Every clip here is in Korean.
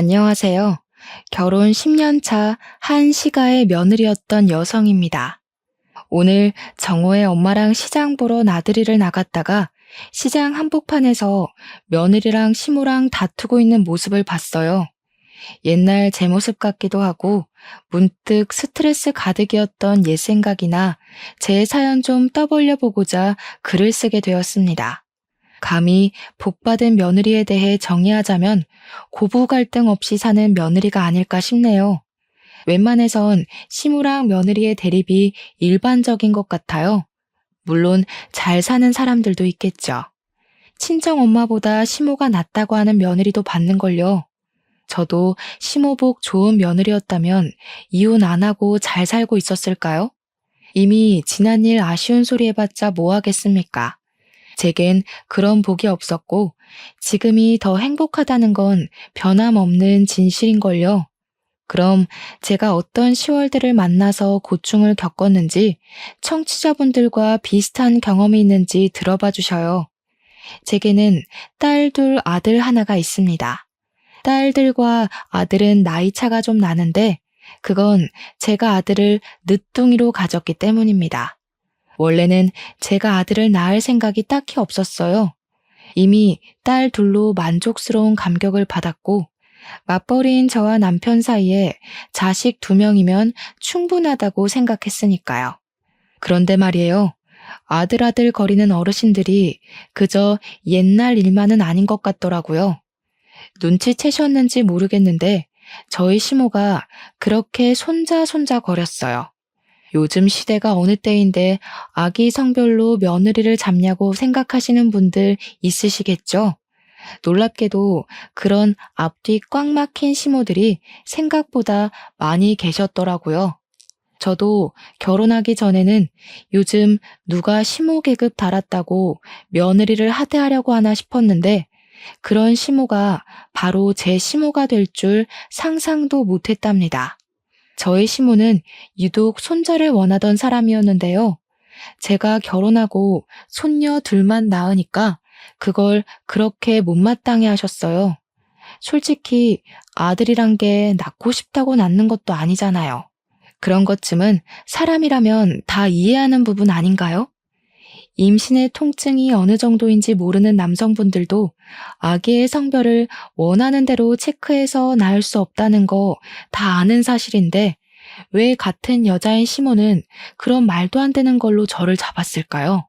안녕하세요. 결혼 10년 차 한 시가의 며느리였던 여성입니다. 오늘 정호의 엄마랑 시장 보러 나들이를 나갔다가 시장 한복판에서 며느리랑 시모랑 다투고 있는 모습을 봤어요. 옛날 제 모습 같기도 하고 문득 스트레스 가득이었던 옛 생각이나 제 사연 좀 떠벌려 보고자 글을 쓰게 되었습니다. 감히 복받은 며느리에 대해 정의하자면 고부 갈등 없이 사는 며느리가 아닐까 싶네요. 웬만해선 시무랑 며느리의 대립이 일반적인 것 같아요. 물론 잘 사는 사람들도 있겠죠. 친정 엄마보다 시모가 낫다고 하는 며느리도 봤는걸요. 저도 시모복 좋은 며느리였다면 이혼 안 하고 잘 살고 있었을까요? 이미 지난 일 아쉬운 소리 해봤자 뭐 하겠습니까? 제겐 그런 복이 없었고 지금이 더 행복하다는 건 변함없는 진실인걸요. 그럼 제가 어떤 시월들을 만나서 고충을 겪었는지 청취자분들과 비슷한 경험이 있는지 들어봐 주셔요. 제게는 딸 둘, 아들 하나가 있습니다. 딸들과 아들은 나이 차가 좀 나는데 그건 제가 아들을 늦둥이로 가졌기 때문입니다. 원래는 제가 아들을 낳을 생각이 딱히 없었어요. 이미 딸 둘로 만족스러운 감격을 받았고 맞벌이인 저와 남편 사이에 자식 2명이면 충분하다고 생각했으니까요. 그런데 말이에요. 아들 거리는 어르신들이 그저 옛날 일만은 아닌 것 같더라고요. 눈치채셨는지 모르겠는데 저희 시모가 그렇게 손자 거렸어요. 요즘 시대가 어느 때인데 아기 성별로 며느리를 잡냐고 생각하시는 분들 있으시겠죠? 놀랍게도 그런 앞뒤 꽉 막힌 시모들이 생각보다 많이 계셨더라고요. 저도 결혼하기 전에는 요즘 누가 시모 계급 달았다고 며느리를 하대하려고 하나 싶었는데 그런 시모가 바로 제 시모가 될 줄 상상도 못했답니다. 저의 시모는 유독 손자를 원하던 사람이었는데요. 제가 결혼하고 손녀 둘만 낳으니까 그걸 그렇게 못마땅해 하셨어요. 솔직히 아들이란 게 낳고 싶다고 낳는 것도 아니잖아요. 그런 것쯤은 사람이라면 다 이해하는 부분 아닌가요? 임신의 통증이 어느 정도인지 모르는 남성분들도 아기의 성별을 원하는 대로 체크해서 낳을 수 없다는 거 다 아는 사실인데 왜 같은 여자인 시모는 그런 말도 안 되는 걸로 저를 잡았을까요?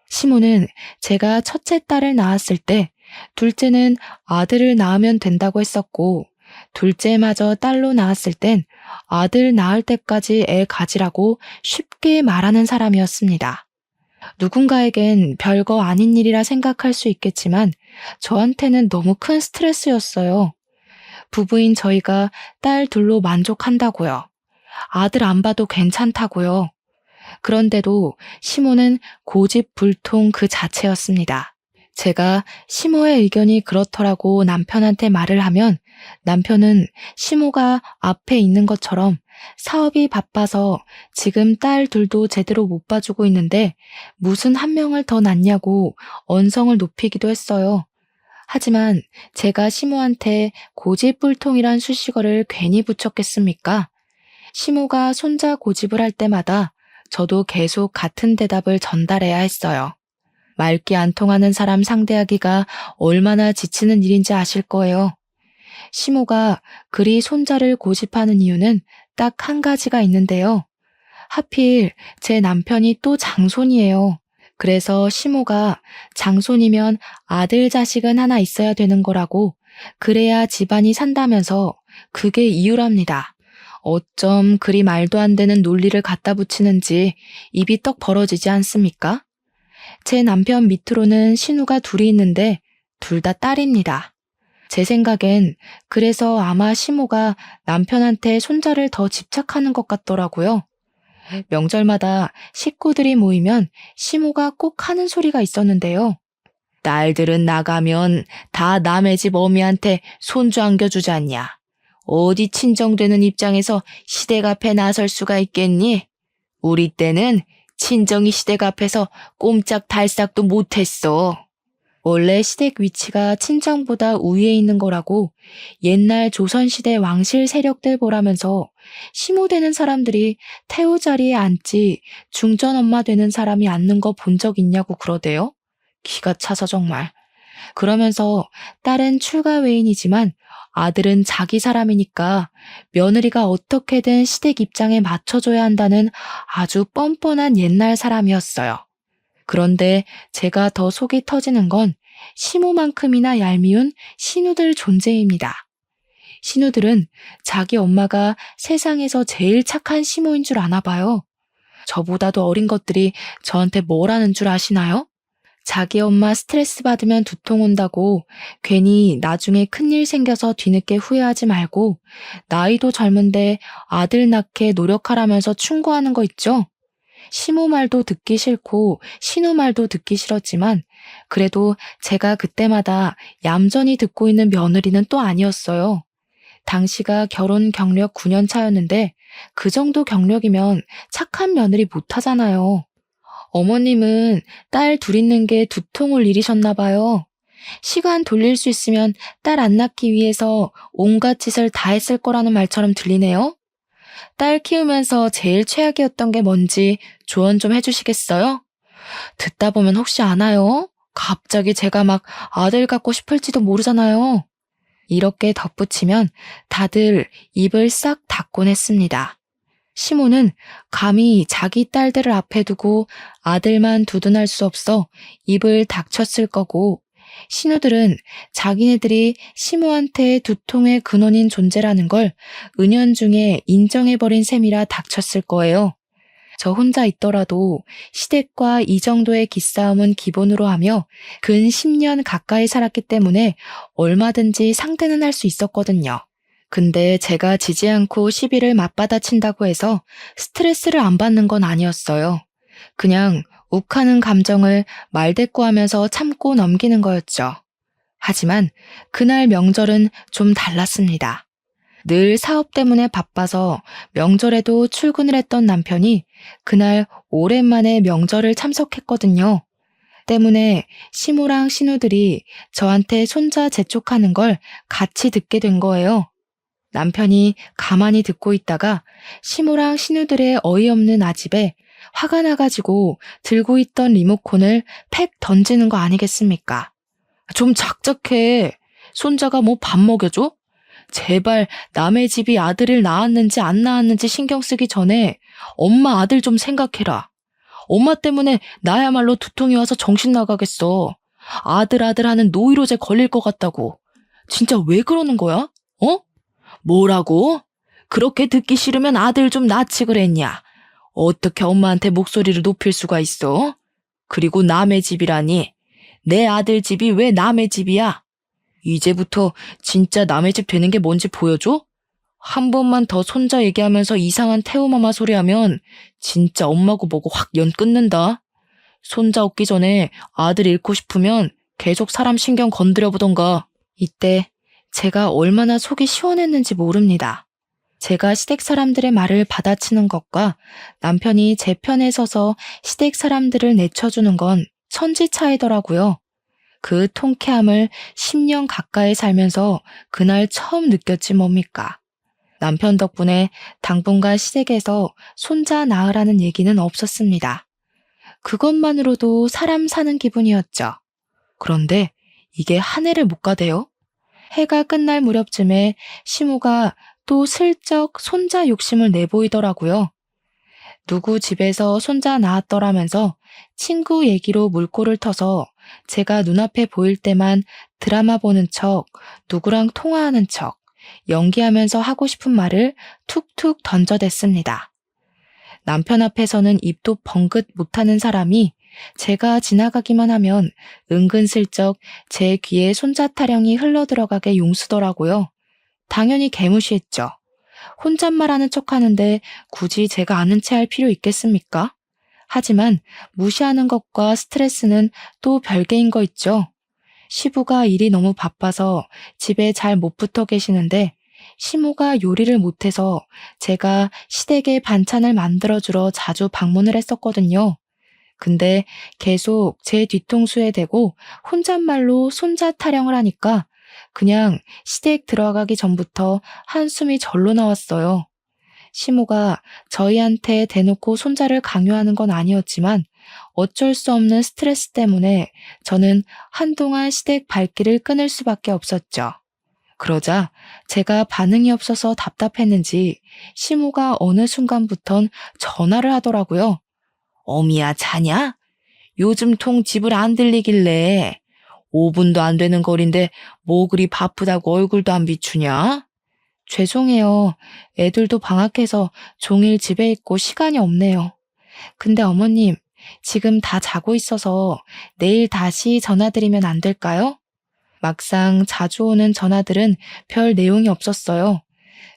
시모는 제가 첫째 딸을 낳았을 때 둘째는 아들을 낳으면 된다고 했었고 둘째마저 딸로 낳았을 땐 아들 낳을 때까지 애 가지라고 쉽게 말하는 사람이었습니다. 누군가에겐 별거 아닌 일이라 생각할 수 있겠지만 저한테는 너무 큰 스트레스였어요. 부부인 저희가 딸 둘로 만족한다고요. 아들 안 봐도 괜찮다고요. 그런데도 시모는 고집불통 그 자체였습니다. 제가 시모의 의견이 그렇더라고 남편한테 말을 하면 남편은 시모가 앞에 있는 것처럼 사업이 바빠서 지금 딸 둘도 제대로 못 봐주고 있는데 무슨 한 명을 더 낳냐고 언성을 높이기도 했어요. 하지만 제가 시모한테 고집불통이란 수식어를 괜히 붙였겠습니까? 시모가 손자 고집을 할 때마다 저도 계속 같은 대답을 전달해야 했어요. 말귀 안 통하는 사람 상대하기가 얼마나 지치는 일인지 아실 거예요. 시모가 그리 손자를 고집하는 이유는 딱 한 가지가 있는데요. 하필 제 남편이 또 장손이에요. 그래서 시모가 장손이면 아들 자식은 하나 있어야 되는 거라고 그래야 집안이 산다면서 그게 이유랍니다. 어쩜 그리 말도 안 되는 논리를 갖다 붙이는지 입이 떡 벌어지지 않습니까? 제 남편 밑으로는 신우가 둘이 있는데 둘 다 딸입니다. 제 생각엔 그래서 아마 시모가 남편한테 손자를 더 집착하는 것 같더라고요. 명절마다 식구들이 모이면 시모가 꼭 하는 소리가 있었는데요. 딸들은 나가면 다 남의 집 어미한테 손주 안겨주지 않냐. 어디 친정되는 입장에서 시댁 앞에 나설 수가 있겠니? 우리 때는 친정이 시댁 앞에서 꼼짝달싹도 못했어. 원래 시댁 위치가 친정보다 우위에 있는 거라고 옛날 조선시대 왕실 세력들 보라면서 시모 되는 사람들이 태우 자리에 앉지 중전 엄마 되는 사람이 앉는 거 본 적 있냐고 그러대요. 기가 차서 정말. 그러면서 딸은 출가 외인이지만 아들은 자기 사람이니까 며느리가 어떻게든 시댁 입장에 맞춰줘야 한다는 아주 뻔뻔한 옛날 사람이었어요. 그런데 제가 더 속이 터지는 건 시모만큼이나 얄미운 신우들 존재입니다. 신우들은 자기 엄마가 세상에서 제일 착한 시모인 줄 아나 봐요. 저보다도 어린 것들이 저한테 뭘 하는 줄 아시나요? 자기 엄마 스트레스 받으면 두통 온다고 괜히 나중에 큰일 생겨서 뒤늦게 후회하지 말고 나이도 젊은데 아들 낳게 노력하라면서 충고하는 거 있죠? 시모 말도 듣기 싫고 신우 말도 듣기 싫었지만 그래도 제가 그때마다 얌전히 듣고 있는 며느리는 또 아니었어요. 당시가 결혼 경력 9년 차였는데 그 정도 경력이면 착한 며느리 못하잖아요. 어머님은 딸 둘 있는 게 두통을 일이셨나 봐요. 시간 돌릴 수 있으면 딸 안 낳기 위해서 온갖 짓을 다 했을 거라는 말처럼 들리네요. 딸 키우면서 제일 최악이었던 게 뭔지 조언 좀 해주시겠어요? 듣다 보면 혹시 아나요? 갑자기 제가 막 아들 갖고 싶을지도 모르잖아요. 이렇게 덧붙이면 다들 입을 싹 닫곤 했습니다. 시모는 감히 자기 딸들을 앞에 두고 아들만 두둔할 수 없어 입을 닥쳤을 거고, 신우들은 자기네들이 시모한테 두통의 근원인 존재라는 걸 은연중에 인정해버린 셈이라 닥쳤을 거예요. 저 혼자 있더라도 시댁과 이 정도의 기싸움은 기본으로 하며 근 10년 가까이 살았기 때문에 얼마든지 상대는 할 수 있었거든요. 근데 제가 지지 않고 시비를 맞받아친다고 해서 스트레스를 안 받는 건 아니었어요. 그냥 욱하는 감정을 말대꾸하면서 참고 넘기는 거였죠. 하지만 그날 명절은 좀 달랐습니다. 늘 사업 때문에 바빠서 명절에도 출근을 했던 남편이 그날 오랜만에 명절을 참석했거든요. 때문에 시모랑 신우들이 저한테 손자 재촉하는 걸 같이 듣게 된 거예요. 남편이 가만히 듣고 있다가 시모랑 신우들의 어이없는 아집에 화가 나가지고 들고 있던 리모컨을 팩 던지는 거 아니겠습니까? 좀 작작해. 손자가 뭐 밥 먹여줘? 제발 남의 집이 아들을 낳았는지 안 낳았는지 신경 쓰기 전에 엄마 아들 좀 생각해라. 엄마 때문에 나야말로 두통이 와서 정신 나가겠어. 아들 하는 노이로제 걸릴 것 같다고. 진짜 왜 그러는 거야? 어? 뭐라고? 그렇게 듣기 싫으면 아들 좀 낳지 그랬냐? 어떻게 엄마한테 목소리를 높일 수가 있어? 그리고 남의 집이라니. 내 아들 집이 왜 남의 집이야? 이제부터 진짜 남의 집 되는 게 뭔지 보여줘? 한 번만 더 손자 얘기하면서 이상한 태우마마 소리하면 진짜 엄마고 뭐고 확 연 끊는다. 손자 얻기 전에 아들 잃고 싶으면 계속 사람 신경 건드려 보던가. 이때 제가 얼마나 속이 시원했는지 모릅니다. 제가 시댁 사람들의 말을 받아치는 것과 남편이 제 편에 서서 시댁 사람들을 내쳐주는 건 천지 차이더라고요. 그 통쾌함을 10년 가까이 살면서 그날 처음 느꼈지 뭡니까. 남편 덕분에 당분간 시댁에서 손자 낳으라는 얘기는 없었습니다. 그것만으로도 사람 사는 기분이었죠. 그런데 이게 한 해를 못 가대요. 해가 끝날 무렵쯤에 시모가 또 슬쩍 손자 욕심을 내보이더라고요. 누구 집에서 손자 낳았더라면서 친구 얘기로 물꼬를 터서 제가 눈앞에 보일 때만 드라마 보는 척, 누구랑 통화하는 척, 연기하면서 하고 싶은 말을 툭툭 던져댔습니다. 남편 앞에서는 입도 벙긋 못하는 사람이 제가 지나가기만 하면 은근슬쩍 제 귀에 손자 타령이 흘러들어가게 용수더라고요. 당연히 개무시했죠. 혼잣말하는 척하는데 굳이 제가 아는 체 할 필요 있겠습니까? 하지만 무시하는 것과 스트레스는 또 별개인 거 있죠. 시부가 일이 너무 바빠서 집에 잘 못 붙어 계시는데 시모가 요리를 못해서 제가 시댁에 반찬을 만들어주러 자주 방문을 했었거든요. 근데 계속 제 뒤통수에 대고 혼잣말로 손자 타령을 하니까 그냥 시댁 들어가기 전부터 한숨이 절로 나왔어요. 시모가 저희한테 대놓고 손자를 강요하는 건 아니었지만 어쩔 수 없는 스트레스 때문에 저는 한동안 시댁 발길을 끊을 수밖에 없었죠. 그러자 제가 반응이 없어서 답답했는지 시모가 어느 순간부턴 전화를 하더라고요. 어미야, 자냐? 요즘 통 집을 안 들리길래 5분도 안 되는 거리인데 뭐 그리 바쁘다고 얼굴도 안 비추냐? 죄송해요. 애들도 방학해서 종일 집에 있고 시간이 없네요. 근데 어머님, 지금 다 자고 있어서 내일 다시 전화드리면 안 될까요? 막상 자주 오는 전화들은 별 내용이 없었어요.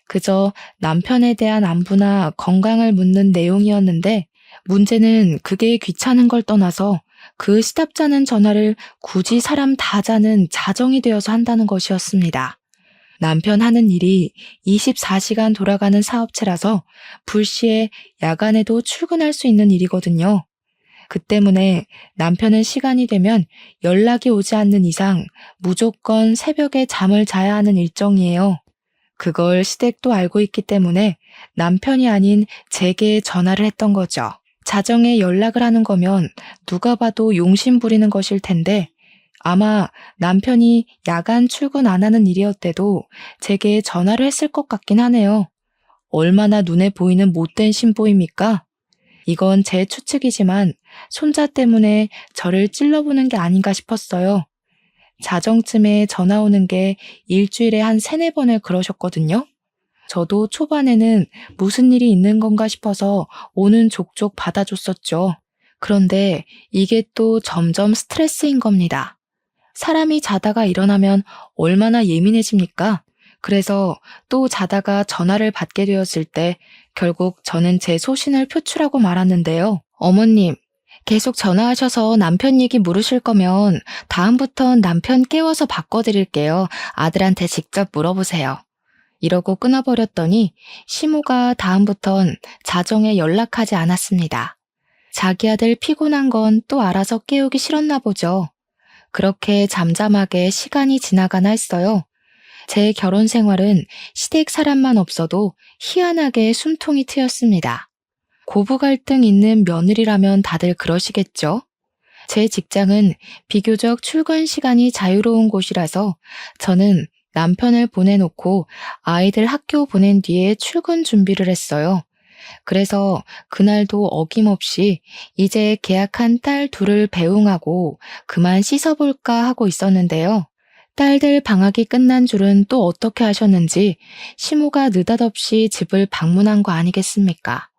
그저 남편에 대한 안부나 건강을 묻는 내용이었는데 문제는 그게 귀찮은 걸 떠나서 그 시답잖은 전화를 굳이 사람 다 자는 자정이 되어서 한다는 것이었습니다. 남편 하는 일이 24시간 돌아가는 사업체라서 불시에 야간에도 출근할 수 있는 일이거든요. 그 때문에 남편은 시간이 되면 연락이 오지 않는 이상 무조건 새벽에 잠을 자야 하는 일정이에요. 그걸 시댁도 알고 있기 때문에 남편이 아닌 제게 전화를 했던 거죠. 자정에 연락을 하는 거면 누가 봐도 용심 부리는 것일 텐데 아마 남편이 야간 출근 안 하는 일이었대도 제게 전화를 했을 것 같긴 하네요. 얼마나 눈에 보이는 못된 신보입니까? 이건 제 추측이지만 손자 때문에 저를 찔러보는 게 아닌가 싶었어요. 자정쯤에 전화 오는 게 일주일에 한 3-4번을 그러셨거든요. 저도 초반에는 무슨 일이 있는 건가 싶어서 오는 족족 받아줬었죠. 그런데 이게 또 점점 스트레스인 겁니다. 사람이 자다가 일어나면 얼마나 예민해집니까? 그래서 또 자다가 전화를 받게 되었을 때 결국 저는 제 소신을 표출하고 말았는데요. 어머님, 계속 전화하셔서 남편 얘기 물으실 거면 다음부턴 남편 깨워서 바꿔드릴게요. 아들한테 직접 물어보세요. 이러고 끊어버렸더니 시모가 다음부턴 자정에 연락하지 않았습니다. 자기 아들 피곤한 건 또 알아서 깨우기 싫었나 보죠. 그렇게 잠잠하게 시간이 지나가나 했어요. 제 결혼 생활은 시댁 사람만 없어도 희한하게 숨통이 트였습니다. 고부 갈등 있는 며느리라면 다들 그러시겠죠? 제 직장은 비교적 출근 시간이 자유로운 곳이라서 저는 남편을 보내놓고 아이들 학교 보낸 뒤에 출근 준비를 했어요. 그래서 그날도 어김없이 이제 계약한 딸 둘을 배웅하고 그만 씻어볼까 하고 있었는데요. 딸들 방학이 끝난 줄은 또 어떻게 하셨는지 시모가 느닷없이 집을 방문한 거 아니겠습니까?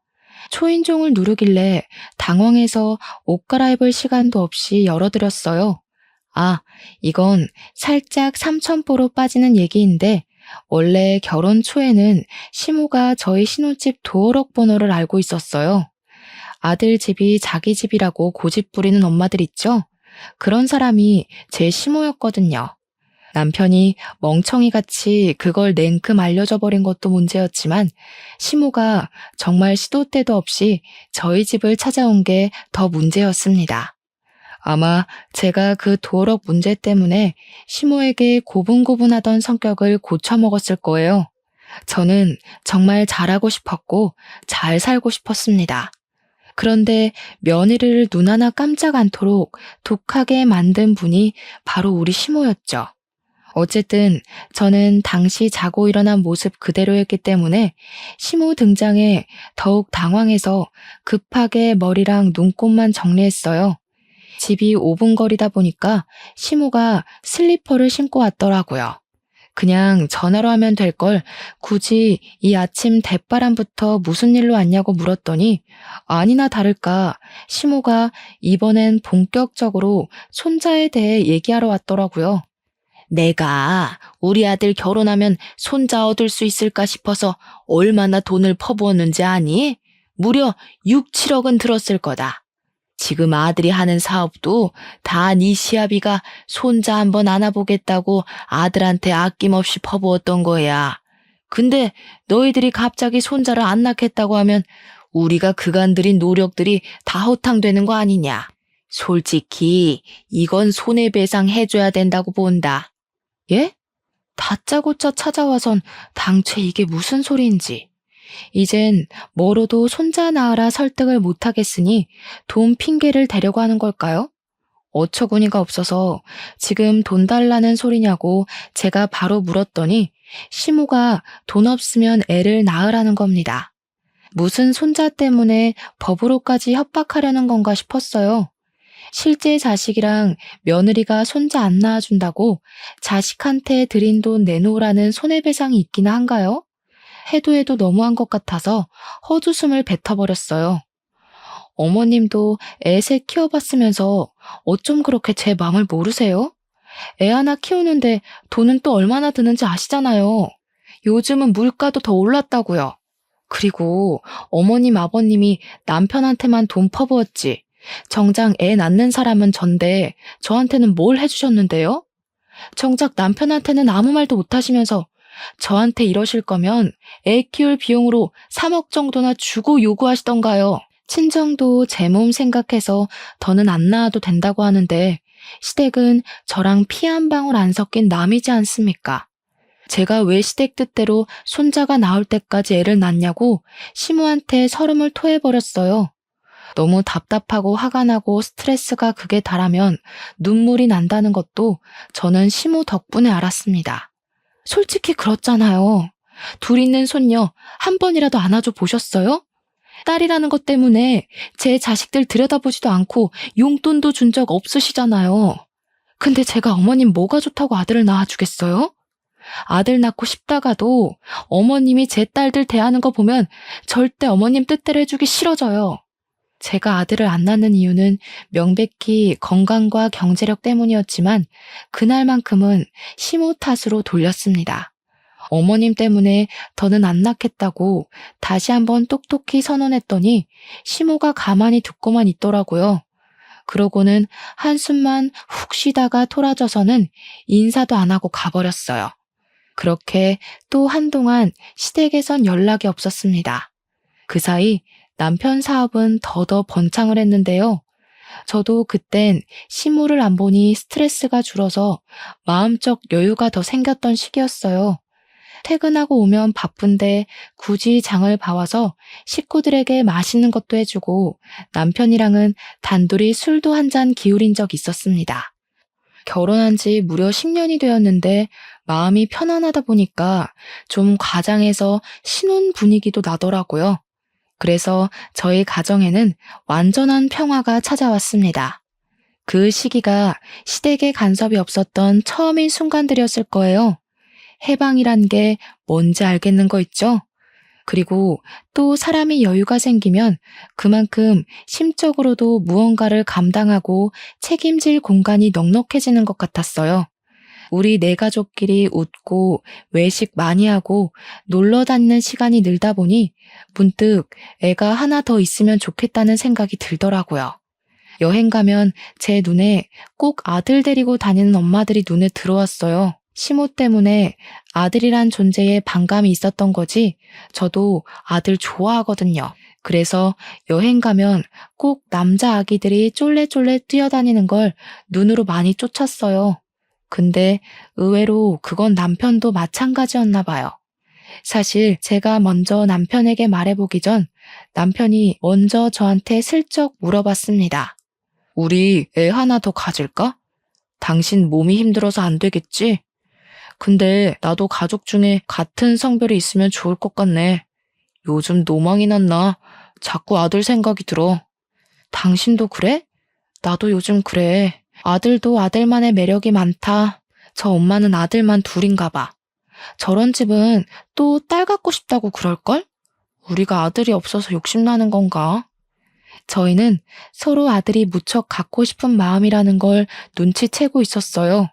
초인종을 누르길래 당황해서 옷 갈아입을 시간도 없이 열어드렸어요. 아, 이건 살짝 삼천포로 빠지는 얘기인데 원래 결혼 초에는 시모가 저희 신혼집 도어록 번호를 알고 있었어요. 아들 집이 자기 집이라고 고집 부리는 엄마들 있죠? 그런 사람이 제 시모였거든요. 남편이 멍청이같이 그걸 냉큼 알려줘 버린 것도 문제였지만 시모가 정말 시도 때도 없이 저희 집을 찾아온 게 더 문제였습니다. 아마 제가 그 도어록 문제 때문에 시모에게 고분고분하던 성격을 고쳐먹었을 거예요. 저는 정말 잘하고 싶었고 잘 살고 싶었습니다. 그런데 며느리를 눈 하나 깜짝 않도록 독하게 만든 분이 바로 우리 시모였죠. 어쨌든 저는 당시 자고 일어난 모습 그대로였기 때문에 시모 등장에 더욱 당황해서 급하게 머리랑 눈곱만 정리했어요. 집이 5분 거리다 보니까 시모가 슬리퍼를 신고 왔더라고요. 그냥 전화로 하면 될 걸 굳이 이 아침 대바람부터 무슨 일로 왔냐고 물었더니 아니나 다를까 시모가 이번엔 본격적으로 손자에 대해 얘기하러 왔더라고요. 내가 우리 아들 결혼하면 손자 얻을 수 있을까 싶어서 얼마나 돈을 퍼부었는지 아니? 무려 6, 7억은 들었을 거다. 지금 아들이 하는 사업도 다 네 시아비가 손자 한번 안아보겠다고 아들한테 아낌없이 퍼부었던 거야. 근데 너희들이 갑자기 손자를 안 낳겠다고 하면 우리가 그간 들인 노력들이 다 허탕되는 거 아니냐. 솔직히 이건 손해배상 해줘야 된다고 본다. 예? 다짜고짜 찾아와선 당최 이게 무슨 소리인지. 이젠 뭐로도 손자 낳으라 설득을 못하겠으니 돈 핑계를 대려고 하는 걸까요? 어처구니가 없어서 지금 돈 달라는 소리냐고 제가 바로 물었더니 시모가 돈 없으면 애를 낳으라는 겁니다. 무슨 손자 때문에 법으로까지 협박하려는 건가 싶었어요. 실제 자식이랑 며느리가 손자 안 낳아준다고 자식한테 드린 돈 내놓으라는 손해배상이 있기나 한가요? 해도 너무한 것 같아서 헛웃음을 뱉어버렸어요. 어머님도 애셋 키워봤으면서 어쩜 그렇게 제 마음을 모르세요? 애 하나 키우는데 돈은 또 얼마나 드는지 아시잖아요. 요즘은 물가도 더 올랐다고요. 그리고 어머님 아버님이 남편한테만 돈 퍼부었지. 정작 애 낳는 사람은 전데 저한테는 뭘 해주셨는데요? 정작 남편한테는 아무 말도 못하시면서 저한테 이러실 거면 애 키울 비용으로 3억 정도나 주고 요구하시던가요. 친정도 제 몸 생각해서 더는 안 낳아도 된다고 하는데 시댁은 저랑 피 한 방울 안 섞인 남이지 않습니까? 제가 왜 시댁 뜻대로 손자가 나올 때까지 애를 낳냐고 시모한테 서름을 토해버렸어요. 너무 답답하고 화가 나고 스트레스가 극에 달하면 눈물이 난다는 것도 저는 시모 덕분에 알았습니다. 솔직히 그렇잖아요. 둘 있는 손녀 한 번이라도 안아줘 보셨어요? 딸이라는 것 때문에 제 자식들 들여다보지도 않고 용돈도 준 적 없으시잖아요. 근데 제가 어머님 뭐가 좋다고 아들을 낳아주겠어요? 아들 낳고 싶다가도 어머님이 제 딸들 대하는 거 보면 절대 어머님 뜻대로 해주기 싫어져요. 제가 아들을 안 낳는 이유는 명백히 건강과 경제력 때문이었지만 그날만큼은 시모 탓으로 돌렸습니다. 어머님 때문에 더는 안 낳겠다고 다시 한번 똑똑히 선언했더니 시모가 가만히 듣고만 있더라고요. 그러고는 한숨만 훅 쉬다가 토라져서는 인사도 안 하고 가버렸어요. 그렇게 또 한동안 시댁에선 연락이 없었습니다. 그 사이 남편 사업은 더더 번창을 했는데요. 저도 그땐 시모를 안 보니 스트레스가 줄어서 마음적 여유가 더 생겼던 시기였어요. 퇴근하고 오면 바쁜데 굳이 장을 봐와서 식구들에게 맛있는 것도 해주고 남편이랑은 단둘이 술도 한 잔 기울인 적 있었습니다. 결혼한 지 무려 10년이 되었는데 마음이 편안하다 보니까 좀 과장해서 신혼 분위기도 나더라고요. 그래서 저희 가정에는 완전한 평화가 찾아왔습니다. 그 시기가 시댁에 간섭이 없었던 처음인 순간들이었을 거예요. 해방이란 게 뭔지 알겠는 거 있죠? 그리고 또 사람이 여유가 생기면 그만큼 심적으로도 무언가를 감당하고 책임질 공간이 넉넉해지는 것 같았어요. 우리 네 가족끼리 웃고 외식 많이 하고 놀러 다니는 시간이 늘다 보니 문득 애가 하나 더 있으면 좋겠다는 생각이 들더라고요. 여행 가면 제 눈에 꼭 아들 데리고 다니는 엄마들이 눈에 들어왔어요. 시모 때문에 아들이란 존재에 반감이 있었던 거지 저도 아들 좋아하거든요. 그래서 여행 가면 꼭 남자 아기들이 쫄래쫄래 뛰어다니는 걸 눈으로 많이 쫓았어요. 근데 의외로 그건 남편도 마찬가지였나 봐요. 사실 제가 먼저 남편에게 말해보기 전 남편이 먼저 저한테 슬쩍 물어봤습니다. 우리 애 하나 더 가질까? 당신 몸이 힘들어서 안 되겠지? 근데 나도 가족 중에 같은 성별이 있으면 좋을 것 같네. 요즘 노망이 났나? 자꾸 아들 생각이 들어. 당신도 그래? 나도 요즘 그래. 아들도 아들만의 매력이 많다. 저 엄마는 아들만 둘인가 봐. 저런 집은 또 딸 갖고 싶다고 그럴걸? 우리가 아들이 없어서 욕심나는 건가? 저희는 서로 아들이 무척 갖고 싶은 마음이라는 걸 눈치채고 있었어요.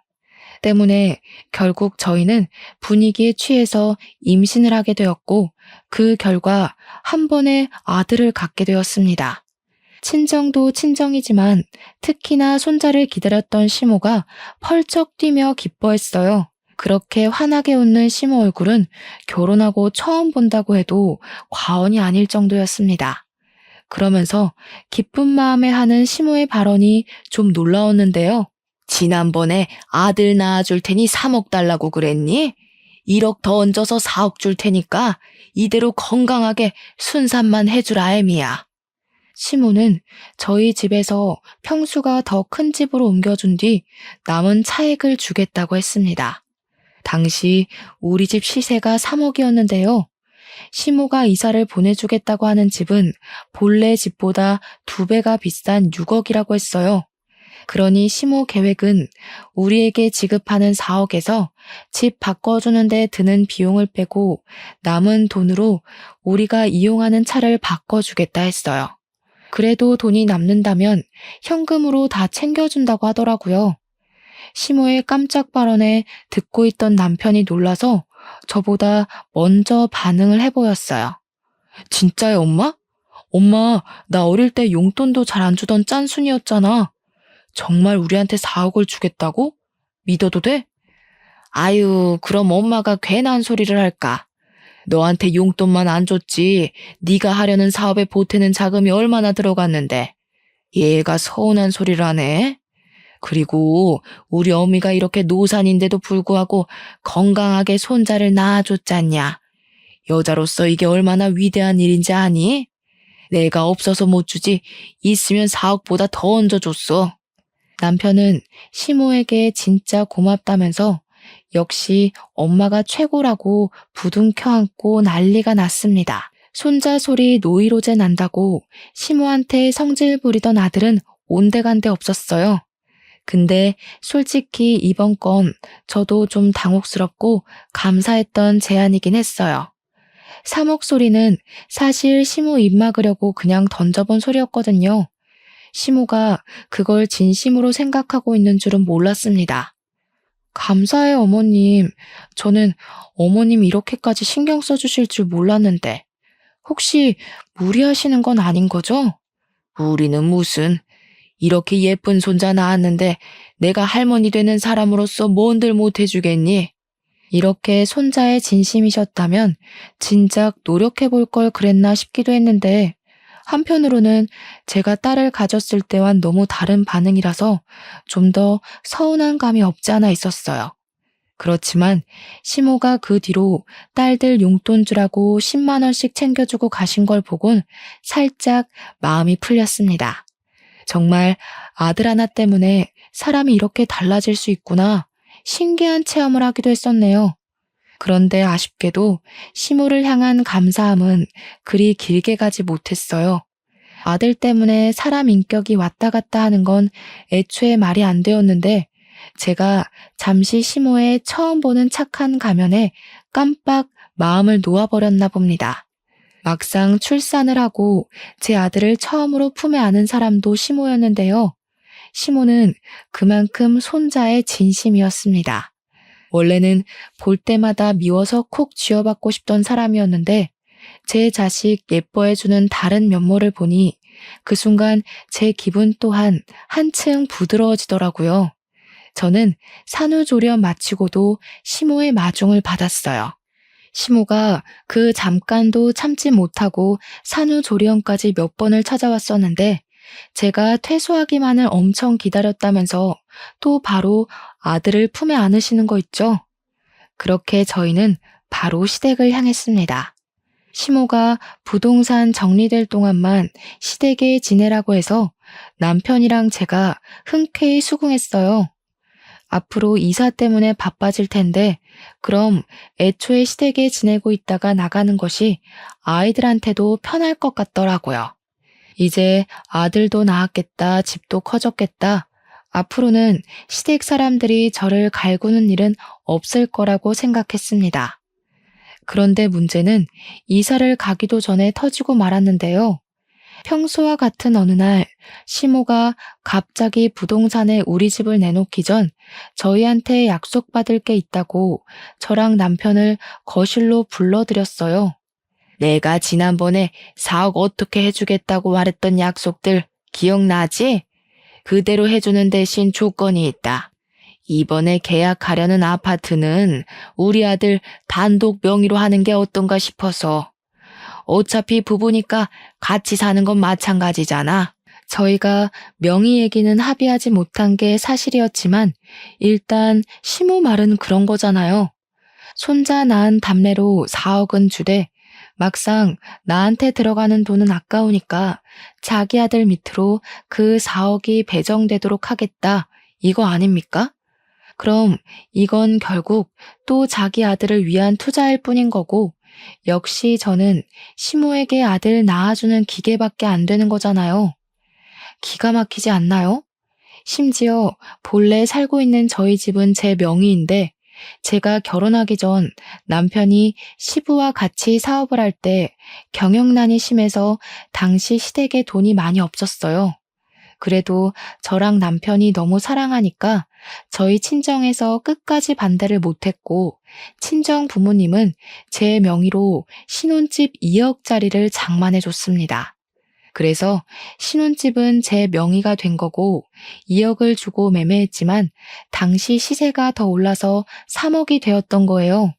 때문에 결국 저희는 분위기에 취해서 임신을 하게 되었고 그 결과 한 번에 아들을 갖게 되었습니다. 친정도 친정이지만 특히나 손자를 기다렸던 시모가 펄쩍 뛰며 기뻐했어요. 그렇게 환하게 웃는 시모 얼굴은 결혼하고 처음 본다고 해도 과언이 아닐 정도였습니다. 그러면서 기쁜 마음에 하는 시모의 발언이 좀 놀라웠는데요. 지난번에 아들 낳아줄 테니 3억 달라고 그랬니? 1억 더 얹어서 4억 줄 테니까 이대로 건강하게 순산만 해주라 애미야. 시모는 저희 집에서 평수가 더 큰 집으로 옮겨준 뒤 남은 차액을 주겠다고 했습니다. 당시 우리 집 시세가 3억이었는데요. 시모가 이사를 보내주겠다고 하는 집은 본래 집보다 2배가 비싼 6억이라고 했어요. 그러니 시모 계획은 우리에게 지급하는 4억에서 집 바꿔주는데 드는 비용을 빼고 남은 돈으로 우리가 이용하는 차를 바꿔주겠다 했어요. 그래도 돈이 남는다면 현금으로 다 챙겨준다고 하더라고요. 시모의 깜짝 발언에 듣고 있던 남편이 놀라서 저보다 먼저 반응을 해보였어요. 진짜요, 엄마? 엄마, 나 어릴 때 용돈도 잘 안 주던 짠순이었잖아. 정말 우리한테 4억을 주겠다고? 믿어도 돼? 아유, 그럼 엄마가 괜한 소리를 할까? 너한테 용돈만 안 줬지 네가 하려는 사업에 보태는 자금이 얼마나 들어갔는데. 얘가 서운한 소리를 하네. 그리고 우리 어미가 이렇게 노산인데도 불구하고 건강하게 손자를 낳아줬잖냐. 여자로서 이게 얼마나 위대한 일인지 아니? 내가 없어서 못 주지 있으면 4억보다 더 얹어줬어. 남편은 시모에게 진짜 고맙다면서 역시 엄마가 최고라고 부둥켜 안고 난리가 났습니다. 손자 소리 노이로제 난다고 시모한테 성질 부리던 아들은 온데간데 없었어요. 근데 솔직히 이번 건 저도 좀 당혹스럽고 감사했던 제안이긴 했어요. 3억 소리는 사실 시모 입 막으려고 그냥 던져본 소리였거든요. 시모가 그걸 진심으로 생각하고 있는 줄은 몰랐습니다. 감사해요, 어머님. 저는 어머님 이렇게까지 신경 써주실 줄 몰랐는데. 혹시 무리하시는 건 아닌 거죠? 무리는 무슨. 이렇게 예쁜 손자 낳았는데 내가 할머니 되는 사람으로서 뭔들 못해주겠니? 이렇게 손자의 진심이셨다면 진작 노력해볼 걸 그랬나 싶기도 했는데 한편으로는 제가 딸을 가졌을 때와는 너무 다른 반응이라서 좀 더 서운한 감이 없지 않아 있었어요. 그렇지만 시모가 그 뒤로 딸들 용돈 주라고 10만 원씩 챙겨주고 가신 걸 보곤 살짝 마음이 풀렸습니다. 정말 아들 하나 때문에 사람이 이렇게 달라질 수 있구나 신기한 체험을 하기도 했었네요. 그런데 아쉽게도 시모를 향한 감사함은 그리 길게 가지 못했어요. 아들 때문에 사람 인격이 왔다 갔다 하는 건 애초에 말이 안 되었는데 제가 잠시 시모의 처음 보는 착한 가면에 깜빡 마음을 놓아버렸나 봅니다. 막상 출산을 하고 제 아들을 처음으로 품에 안은 사람도 시모였는데요. 시모는 그만큼 손자의 진심이었습니다. 원래는 볼 때마다 미워서 콕 쥐어받고 싶던 사람이었는데 제 자식 예뻐해주는 다른 면모를 보니 그 순간 제 기분 또한 한층 부드러워지더라고요. 저는 산후조리원 마치고도 시모의 마중을 받았어요. 시모가 그 잠깐도 참지 못하고 산후조리원까지 몇 번을 찾아왔었는데 제가 퇴소하기만을 엄청 기다렸다면서 또 바로 아들을 품에 안으시는 거 있죠? 그렇게 저희는 바로 시댁을 향했습니다. 시모가 부동산 정리될 동안만 시댁에 지내라고 해서 남편이랑 제가 흔쾌히 수긍했어요. 앞으로 이사 때문에 바빠질 텐데 그럼 애초에 시댁에 지내고 있다가 나가는 것이 아이들한테도 편할 것 같더라고요. 이제 아들도 낳았겠다, 집도 커졌겠다. 앞으로는 시댁 사람들이 저를 갈구는 일은 없을 거라고 생각했습니다. 그런데 문제는 이사를 가기도 전에 터지고 말았는데요. 평소와 같은 어느 날 시모가 갑자기 부동산에 우리 집을 내놓기 전 저희한테 약속받을 게 있다고 저랑 남편을 거실로 불러들였어요. 내가 지난번에 4억 어떻게 해주겠다고 말했던 약속들 기억나지? 그대로 해주는 대신 조건이 있다. 이번에 계약하려는 아파트는 우리 아들 단독 명의로 하는 게 어떤가 싶어서. 어차피 부부니까 같이 사는 건 마찬가지잖아. 저희가 명의 얘기는 합의하지 못한 게 사실이었지만 일단 시모 말은 그런 거잖아요. 손자 낳은 답례로 4억은 주되 막상 나한테 들어가는 돈은 아까우니까 자기 아들 밑으로 그 4억이 배정되도록 하겠다. 이거 아닙니까? 그럼 이건 결국 또 자기 아들을 위한 투자일 뿐인 거고 역시 저는 시모에게 아들 낳아주는 기계밖에 안 되는 거잖아요. 기가 막히지 않나요? 심지어 본래 살고 있는 저희 집은 제 명의인데 제가 결혼하기 전 남편이 시부와 같이 사업을 할 때 경영난이 심해서 당시 시댁에 돈이 많이 없었어요. 그래도 저랑 남편이 너무 사랑하니까 저희 친정에서 끝까지 반대를 못했고 친정 부모님은 제 명의로 신혼집 2억짜리를 장만해줬습니다. 그래서 신혼집은 제 명의가 된 거고 2억을 주고 매매했지만 당시 시세가 더 올라서 3억이 되었던 거예요.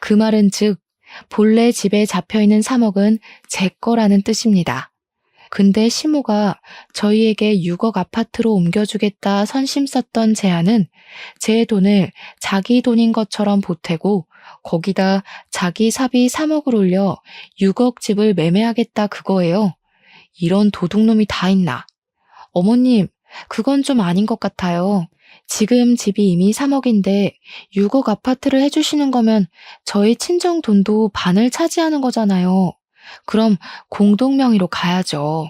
그 말은 즉 본래 집에 잡혀있는 3억은 제 거라는 뜻입니다. 근데 시모가 저희에게 6억 아파트로 옮겨주겠다 선심 썼던 제안은 제 돈을 자기 돈인 것처럼 보태고 거기다 자기 사비 3억을 올려 6억 집을 매매하겠다 그거예요. 이런 도둑놈이 다 있나. 어머님, 그건 좀 아닌 것 같아요. 지금 집이 이미 3억인데 6억 아파트를 해주시는 거면 저희 친정 돈도 반을 차지하는 거잖아요. 그럼 공동명의로 가야죠.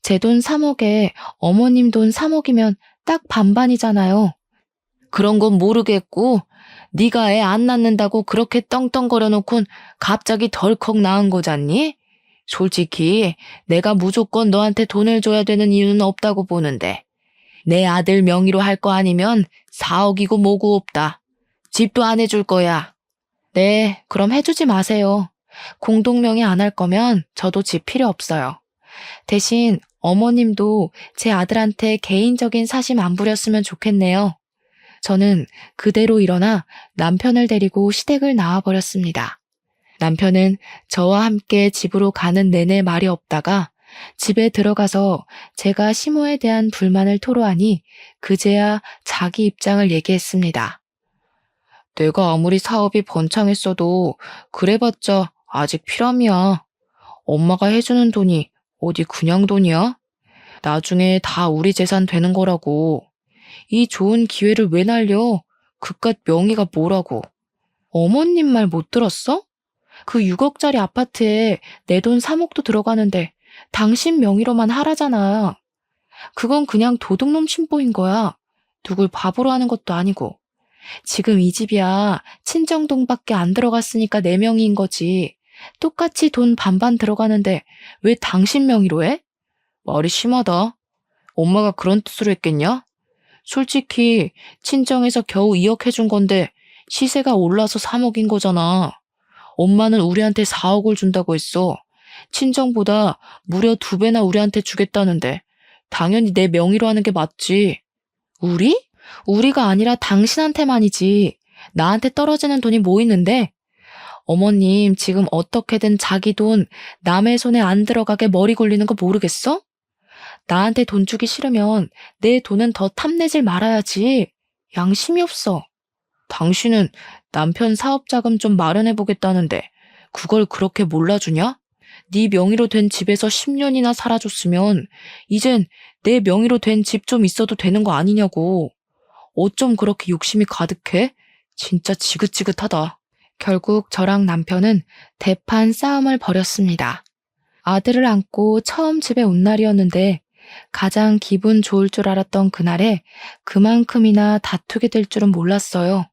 제 돈 3억에 어머님 돈 3억이면 딱 반반이잖아요. 그런 건 모르겠고 네가 애 안 낳는다고 그렇게 떵떵거려 놓곤 갑자기 덜컥 낳은 거잖니? 솔직히 내가 무조건 너한테 돈을 줘야 되는 이유는 없다고 보는데 내 아들 명의로 할 거 아니면 4억이고 뭐고 없다. 집도 안 해줄 거야. 네, 그럼 해주지 마세요. 공동명의 안 할 거면 저도 집 필요 없어요. 대신 어머님도 제 아들한테 개인적인 사심 안 부렸으면 좋겠네요. 저는 그대로 일어나 남편을 데리고 시댁을 나와버렸습니다. 남편은 저와 함께 집으로 가는 내내 말이 없다가 집에 들어가서 제가 시모에 대한 불만을 토로하니 그제야 자기 입장을 얘기했습니다. 내가 아무리 사업이 번창했어도 그래봤자 아직 피람이야. 엄마가 해주는 돈이 어디 그냥 돈이야? 나중에 다 우리 재산 되는 거라고. 이 좋은 기회를 왜 날려? 그깟 명의가 뭐라고. 어머님 말 못 들었어? 그 6억짜리 아파트에 내 돈 3억도 들어가는데 당신 명의로만 하라잖아. 그건 그냥 도둑놈 심보인 거야. 누굴 바보로 하는 것도 아니고. 지금 이 집이야 친정돈밖에 안 들어갔으니까 내 명의인 거지. 똑같이 돈 반반 들어가는데 왜 당신 명의로 해? 말이 심하다. 엄마가 그런 뜻으로 했겠냐? 솔직히 친정에서 겨우 2억 해준 건데 시세가 올라서 3억인 거잖아. 엄마는 우리한테 4억을 준다고 했어. 친정보다 무려 2배나 우리한테 주겠다는데 당연히 내 명의로 하는 게 맞지. 우리? 우리가 아니라 당신한테만이지. 나한테 떨어지는 돈이 뭐 있는데? 어머님 지금 어떻게든 자기 돈 남의 손에 안 들어가게 머리 굴리는 거 모르겠어? 나한테 돈 주기 싫으면 내 돈은 더 탐내질 말아야지. 양심이 없어. 당신은 남편 사업자금 좀 마련해보겠다는데 그걸 그렇게 몰라주냐? 네 명의로 된 집에서 10년이나 살아줬으면 이젠 내 명의로 된 집 좀 있어도 되는 거 아니냐고. 어쩜 그렇게 욕심이 가득해? 진짜 지긋지긋하다. 결국 저랑 남편은 대판 싸움을 벌였습니다. 아들을 안고 처음 집에 온 날이었는데 가장 기분 좋을 줄 알았던 그날에 그만큼이나 다투게 될 줄은 몰랐어요.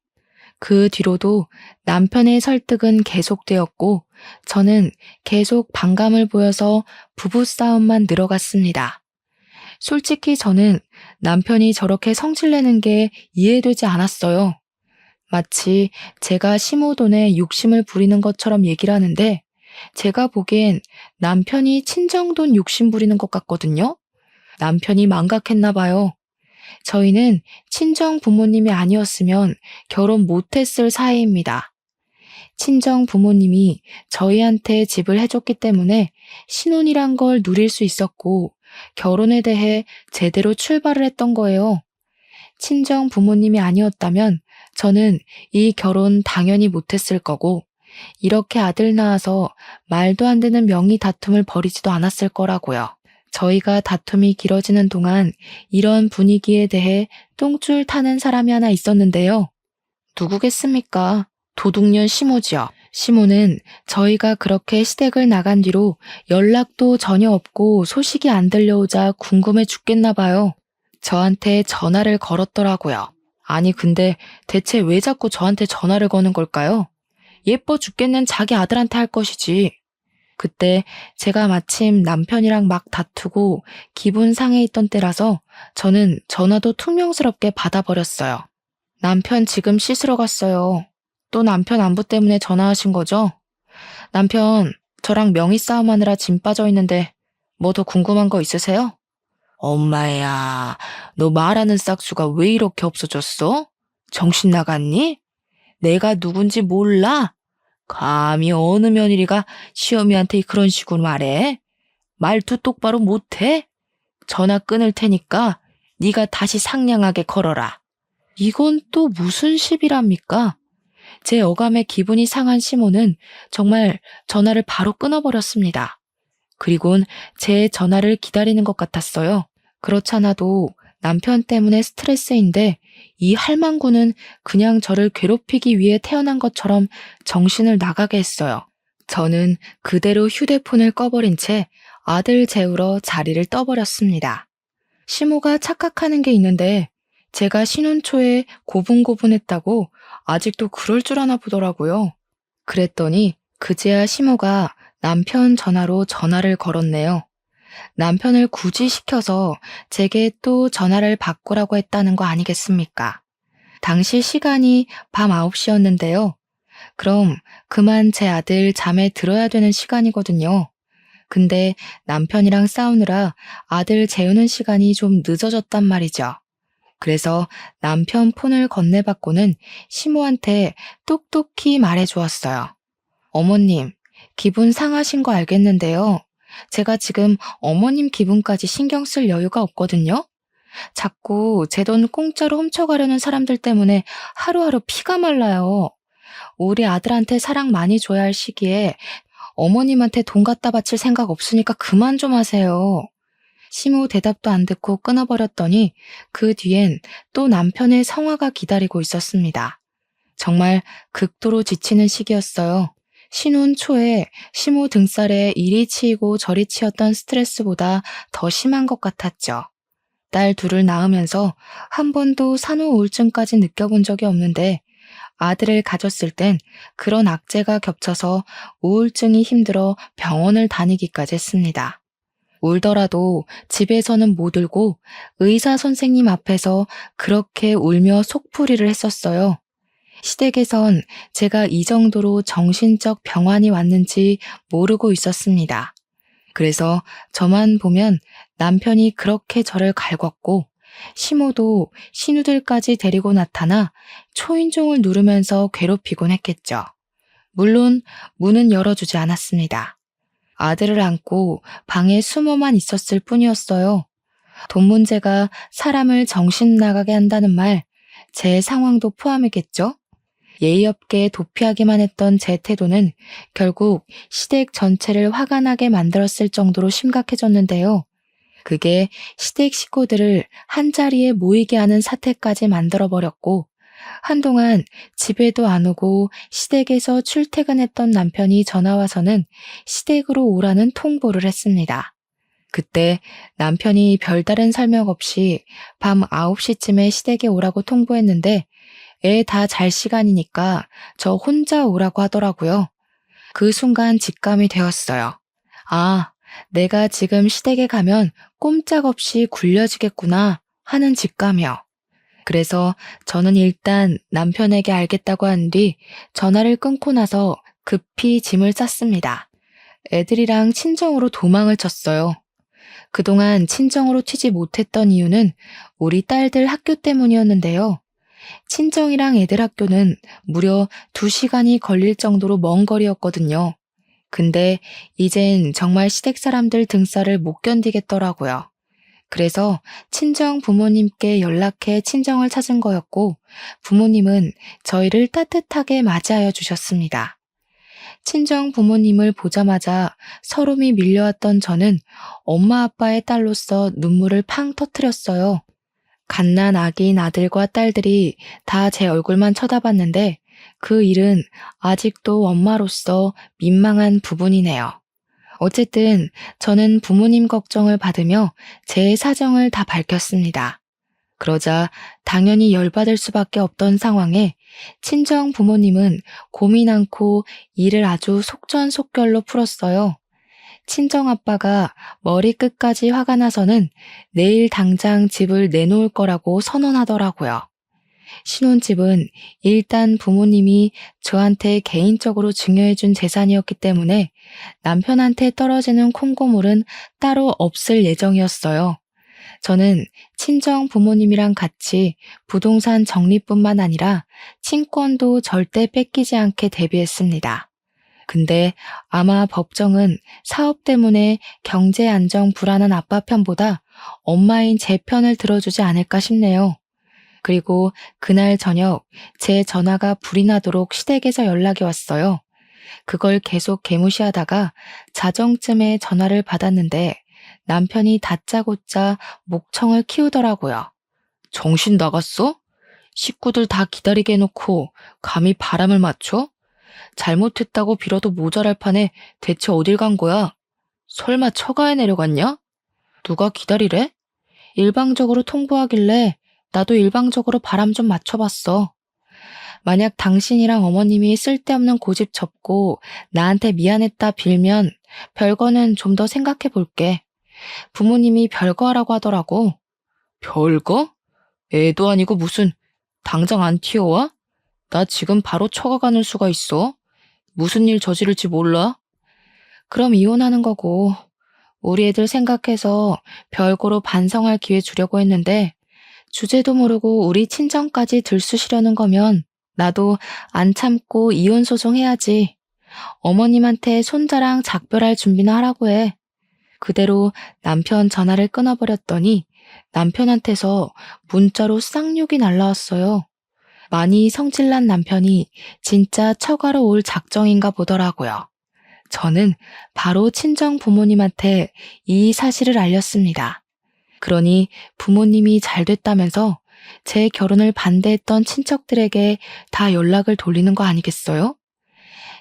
그 뒤로도 남편의 설득은 계속되었고 저는 계속 반감을 보여서 부부싸움만 늘어갔습니다. 솔직히 저는 남편이 저렇게 성질내는 게 이해되지 않았어요. 마치 제가 시모 돈에 욕심을 부리는 것처럼 얘기를 하는데 제가 보기엔 남편이 친정돈 욕심 부리는 것 같거든요. 남편이 망각했나 봐요. 저희는 친정 부모님이 아니었으면 결혼 못했을 사이입니다. 친정 부모님이 저희한테 집을 해줬기 때문에 신혼이란 걸 누릴 수 있었고 결혼에 대해 제대로 출발을 했던 거예요. 친정 부모님이 아니었다면 저는 이 결혼 당연히 못했을 거고 이렇게 아들 낳아서 말도 안 되는 명의 다툼을 벌이지도 않았을 거라고요. 저희가 다툼이 길어지는 동안 이런 분위기에 대해 똥줄 타는 사람이 하나 있었는데요. 누구겠습니까? 도둑년 시모지요. 시모는 저희가 그렇게 시댁을 나간 뒤로 연락도 전혀 없고 소식이 안 들려오자 궁금해 죽겠나 봐요. 저한테 전화를 걸었더라고요. 아니 근데 대체 왜 자꾸 저한테 전화를 거는 걸까요? 예뻐 죽겠는 자기 아들한테 할 것이지. 그때 제가 마침 남편이랑 막 다투고 기분 상해 있던 때라서 저는 전화도 퉁명스럽게 받아버렸어요. 남편 지금 씻으러 갔어요. 또 남편 안부 때문에 전화하신 거죠? 남편, 저랑 명의 싸움하느라 짐 빠져 있는데 뭐 더 궁금한 거 있으세요? 엄마야, 너 말하는 싹수가 왜 이렇게 없어졌어? 정신 나갔니? 내가 누군지 몰라? 감히 어느 며느리가 시어미한테 그런 식으로 말해? 말투 똑바로 못해? 전화 끊을 테니까 네가 다시 상냥하게 걸어라. 이건 또 무슨 시비랍니까? 제 어감에 기분이 상한 시모는 정말 전화를 바로 끊어버렸습니다. 그리곤 제 전화를 기다리는 것 같았어요. 그렇잖아도 남편 때문에 스트레스인데 이 할망구는 그냥 저를 괴롭히기 위해 태어난 것처럼 정신을 나가게 했어요. 저는 그대로 휴대폰을 꺼버린 채 아들 재우러 자리를 떠버렸습니다. 시모가 착각하는 게 있는데 제가 신혼 초에 고분고분했다고 아직도 그럴 줄 아나 보더라고요. 그랬더니 그제야 시모가 남편 전화로 전화를 걸었네요. 남편을 굳이 시켜서 제게 또 전화를 바꾸라고 했다는 거 아니겠습니까? 당시 시간이 밤 9시였는데요. 그럼 그만 제 아들 잠에 들어야 되는 시간이거든요. 근데 남편이랑 싸우느라 아들 재우는 시간이 좀 늦어졌단 말이죠. 그래서 남편 폰을 건네받고는 시모한테 똑똑히 말해주었어요. 어머님, 기분 상하신 거 알겠는데요. 제가 지금 어머님 기분까지 신경 쓸 여유가 없거든요. 자꾸 제 돈 공짜로 훔쳐가려는 사람들 때문에 하루하루 피가 말라요. 우리 아들한테 사랑 많이 줘야 할 시기에 어머님한테 돈 갖다 바칠 생각 없으니까 그만 좀 하세요. 시모 대답도 안 듣고 끊어버렸더니 그 뒤엔 또 남편의 성화가 기다리고 있었습니다. 정말 극도로 지치는 시기였어요. 신혼 초에 시모 등살에 이리 치이고 저리 치였던 스트레스보다 더 심한 것 같았죠. 딸 둘을 낳으면서 한 번도 산후 우울증까지 느껴본 적이 없는데 아들을 가졌을 땐 그런 악재가 겹쳐서 우울증이 힘들어 병원을 다니기까지 했습니다. 울더라도 집에서는 못 울고 의사 선생님 앞에서 그렇게 울며 속풀이를 했었어요. 시댁에선 제가 이 정도로 정신적 병환이 왔는지 모르고 있었습니다. 그래서 저만 보면 남편이 그렇게 저를 갈궜고 시모도 신우들까지 데리고 나타나 초인종을 누르면서 괴롭히곤 했겠죠. 물론 문은 열어주지 않았습니다. 아들을 안고 방에 숨어만 있었을 뿐이었어요. 돈 문제가 사람을 정신 나가게 한다는 말, 제 상황도 포함이겠죠? 예의 없게 도피하기만 했던 제 태도는 결국 시댁 전체를 화가 나게 만들었을 정도로 심각해졌는데요. 그게 시댁 식구들을 한자리에 모이게 하는 사태까지 만들어버렸고 한동안 집에도 안 오고 시댁에서 출퇴근했던 남편이 전화와서는 시댁으로 오라는 통보를 했습니다. 그때 남편이 별다른 설명 없이 밤 9시쯤에 시댁에 오라고 통보했는데 애 다 잘 시간이니까 저 혼자 오라고 하더라고요. 그 순간 직감이 되었어요. 아, 내가 지금 시댁에 가면 꼼짝없이 굴려지겠구나 하는 직감이요. 그래서 저는 일단 남편에게 알겠다고 한 뒤 전화를 끊고 나서 급히 짐을 쌌습니다. 애들이랑 친정으로 도망을 쳤어요. 그동안 친정으로 튀지 못했던 이유는 우리 딸들 학교 때문이었는데요. 친정이랑 애들 학교는 무려 2시간이 걸릴 정도로 먼 거리였거든요. 근데 이젠 정말 시댁 사람들 등살을 못 견디겠더라고요. 그래서 친정 부모님께 연락해 친정을 찾은 거였고, 부모님은 저희를 따뜻하게 맞이하여 주셨습니다. 친정 부모님을 보자마자 서름이 밀려왔던 저는 엄마 아빠의 딸로서 눈물을 팡 터뜨렸어요. 갓난 아기인 아들과 딸들이 다 제 얼굴만 쳐다봤는데 그 일은 아직도 엄마로서 민망한 부분이네요. 어쨌든 저는 부모님 걱정을 받으며 제 사정을 다 밝혔습니다. 그러자 당연히 열받을 수밖에 없던 상황에 친정 부모님은 고민 않고 일을 아주 속전속결로 풀었어요. 친정 아빠가 머리끝까지 화가 나서는 내일 당장 집을 내놓을 거라고 선언하더라고요. 신혼집은 일단 부모님이 저한테 개인적으로 증여해준 재산이었기 때문에 남편한테 떨어지는 콩고물은 따로 없을 예정이었어요. 저는 친정 부모님이랑 같이 부동산 적립뿐만 아니라 친권도 절대 뺏기지 않게 대비했습니다. 근데 아마 법정은 사업 때문에 경제 안정 불안한 아빠 편보다 엄마인 제 편을 들어주지 않을까 싶네요. 그리고 그날 저녁 제 전화가 불이 나도록 시댁에서 연락이 왔어요. 그걸 계속 개무시하다가 자정쯤에 전화를 받았는데 남편이 다짜고짜 목청을 키우더라고요. 정신 나갔어? 식구들 다 기다리게 해놓고 감히 바람을 맞춰? 잘못했다고 빌어도 모자랄 판에 대체 어딜 간 거야? 설마 처가에 내려갔냐? 누가 기다리래? 일방적으로 통보하길래 나도 일방적으로 바람 좀 맞춰봤어. 만약 당신이랑 어머님이 쓸데없는 고집 접고 나한테 미안했다 빌면 별거는 좀 더 생각해 볼게. 부모님이 별거 하라고 하더라고. 별거? 애도 아니고 무슨 당장 안 튀어와? 나 지금 바로 처가 가는 수가 있어. 무슨 일 저지를지 몰라? 그럼 이혼하는 거고 우리 애들 생각해서 별거로 반성할 기회 주려고 했는데 주제도 모르고 우리 친정까지 들쑤시려는 거면 나도 안 참고 이혼 소송 해야지. 어머님한테 손자랑 작별할 준비나 하라고 해. 그대로 남편 전화를 끊어버렸더니 남편한테서 문자로 쌍욕이 날라왔어요. 많이 성질난 남편이 진짜 처가로 올 작정인가 보더라고요. 저는 바로 친정 부모님한테 이 사실을 알렸습니다. 그러니 부모님이 잘 됐다면서 제 결혼을 반대했던 친척들에게 다 연락을 돌리는 거 아니겠어요?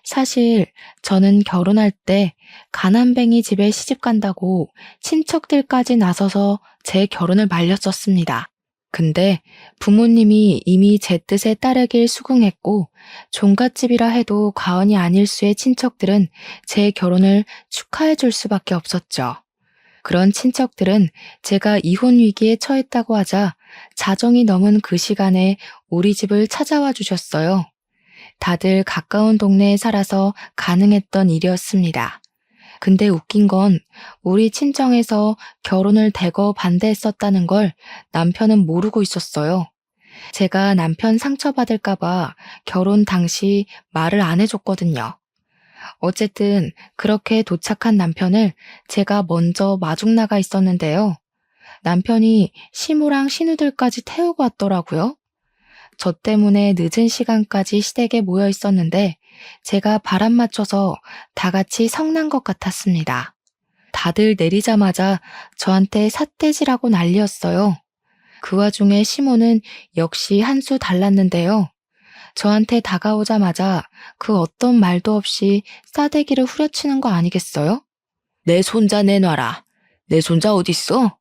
사실 저는 결혼할 때 가난뱅이 집에 시집 간다고 친척들까지 나서서 제 결혼을 말렸었습니다. 근데 부모님이 이미 제 뜻에 따르길 수긍했고 종갓집이라 해도 과언이 아닐 수의 친척들은 제 결혼을 축하해 줄 수밖에 없었죠. 그런 친척들은 제가 이혼 위기에 처했다고 하자 자정이 넘은 그 시간에 우리 집을 찾아와 주셨어요. 다들 가까운 동네에 살아서 가능했던 일이었습니다. 근데 웃긴 건 우리 친정에서 결혼을 대거 반대했었다는 걸 남편은 모르고 있었어요. 제가 남편 상처받을까봐 결혼 당시 말을 안 해줬거든요. 어쨌든 그렇게 도착한 남편을 제가 먼저 마중 나가 있었는데요. 남편이 시모랑 신우들까지 태우고 왔더라고요. 저 때문에 늦은 시간까지 시댁에 모여 있었는데 제가 바람 맞춰서 다 같이 성난 것 같았습니다. 다들 내리자마자 저한테 삿대질하고 난리였어요. 그 와중에 시모는 역시 한 수 달랐는데요. 저한테 다가오자마자 그 어떤 말도 없이 싸대기를 후려치는 거 아니겠어요? 내 손자 내놔라. 내 손자 어딨어?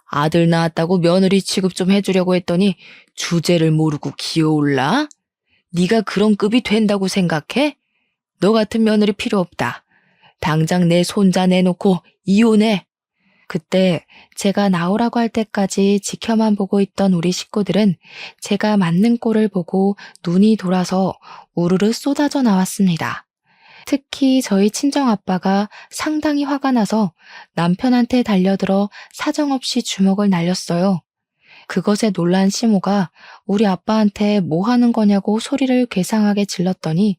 아들 낳았다고 며느리 취급 좀 해주려고 했더니 주제를 모르고 기어올라? 네가 그런 급이 된다고 생각해? 너 같은 며느리 필요 없다. 당장 내 손자 내놓고 이혼해. 그때 제가 나오라고 할 때까지 지켜만 보고 있던 우리 식구들은 제가 맞는 꼴을 보고 눈이 돌아서 우르르 쏟아져 나왔습니다. 특히 저희 친정아빠가 상당히 화가 나서 남편한테 달려들어 사정없이 주먹을 날렸어요. 그것에 놀란 시모가 우리 아빠한테 뭐 하는 거냐고 소리를 괴상하게 질렀더니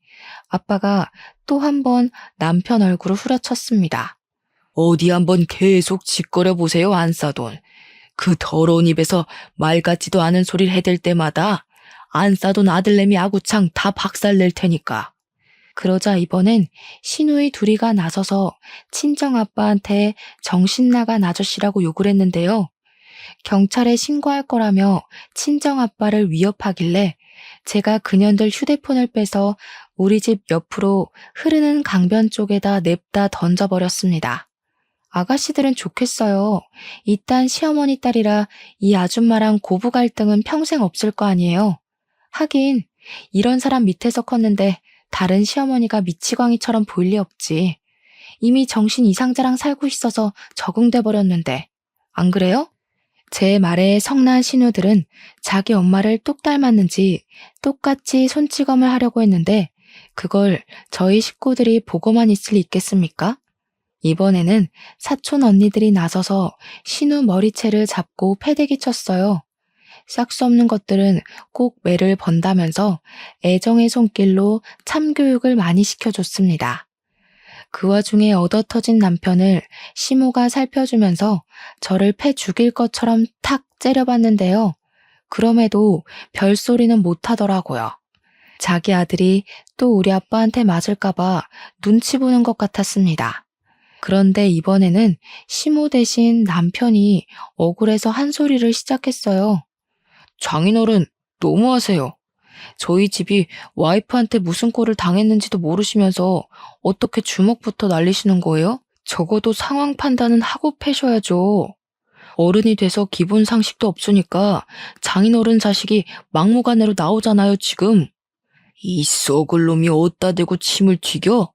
아빠가 또 한 번 남편 얼굴을 후려쳤습니다. 어디 한번 계속 짓거려 보세요, 안싸돈. 그 더러운 입에서 말 같지도 않은 소리를 해댈 때마다 안싸돈 아들내미 아구창 다 박살낼 테니까. 그러자 이번엔 시누이 둘이가 나서서 친정아빠한테 정신나간 아저씨라고 욕을 했는데요. 경찰에 신고할 거라며 친정아빠를 위협하길래 제가 그년들 휴대폰을 빼서 우리 집 옆으로 흐르는 강변 쪽에다 냅다 던져버렸습니다. 아가씨들은 좋겠어요. 이딴 시어머니 딸이라 이 아줌마랑 고부 갈등은 평생 없을 거 아니에요. 하긴 이런 사람 밑에서 컸는데 다른 시어머니가 미치광이처럼 보일 리 없지. 이미 정신 이상자랑 살고 있어서 적응돼 버렸는데. 안 그래요? 제 말에 성난 신우들은 자기 엄마를 똑 닮았는지 똑같이 손찌검을 하려고 했는데 그걸 저희 식구들이 보고만 있을 리 있겠습니까? 이번에는 사촌 언니들이 나서서 신우 머리채를 잡고 패대기 쳤어요. 싹 수 없는 것들은 꼭 매를 번다면서 애정의 손길로 참교육을 많이 시켜줬습니다. 그 와중에 얻어터진 남편을 시모가 살펴주면서 저를 패 죽일 것처럼 탁 째려봤는데요. 그럼에도 별소리는 못하더라고요. 자기 아들이 또 우리 아빠한테 맞을까봐 눈치 보는 것 같았습니다. 그런데 이번에는 시모 대신 남편이 억울해서 한 소리를 시작했어요. 장인어른, 너무하세요. 저희 집이 와이프한테 무슨 꼴을 당했는지도 모르시면서 어떻게 주먹부터 날리시는 거예요? 적어도 상황 판단은 하고 패셔야죠. 어른이 돼서 기본 상식도 없으니까 장인어른 자식이 막무가내로 나오잖아요, 지금. 이 썩을 놈이 어디다 대고 침을 튀겨?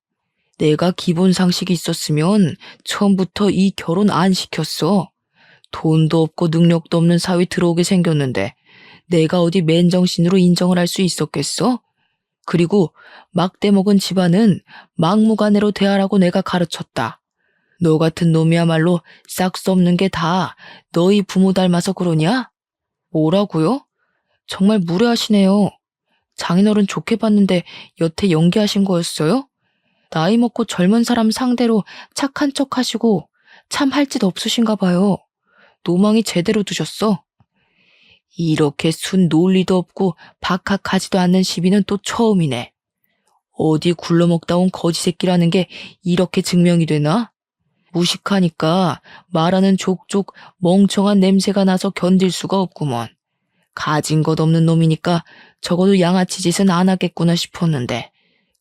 내가 기본 상식이 있었으면 처음부터 이 결혼 안 시켰어. 돈도 없고 능력도 없는 사위 들어오게 생겼는데 내가 어디 맨정신으로 인정을 할 수 있었겠어? 그리고 막대 먹은 집안은 막무가내로 대하라고 내가 가르쳤다. 너 같은 놈이야말로 싹 수 없는 게 다 너희 부모 닮아서 그러냐? 뭐라고요? 정말 무례하시네요. 장인어른 좋게 봤는데 여태 연기하신 거였어요? 나이 먹고 젊은 사람 상대로 착한 척 하시고 참 할 짓 없으신가 봐요. 노망이 제대로 두셨어. 이렇게 순 논리도 없고 박학하지도 않는 시비는 또 처음이네. 어디 굴러먹다 온 거지 새끼라는 게 이렇게 증명이 되나? 무식하니까 말하는 족족 멍청한 냄새가 나서 견딜 수가 없구먼. 가진 것 없는 놈이니까 적어도 양아치 짓은 안 하겠구나 싶었는데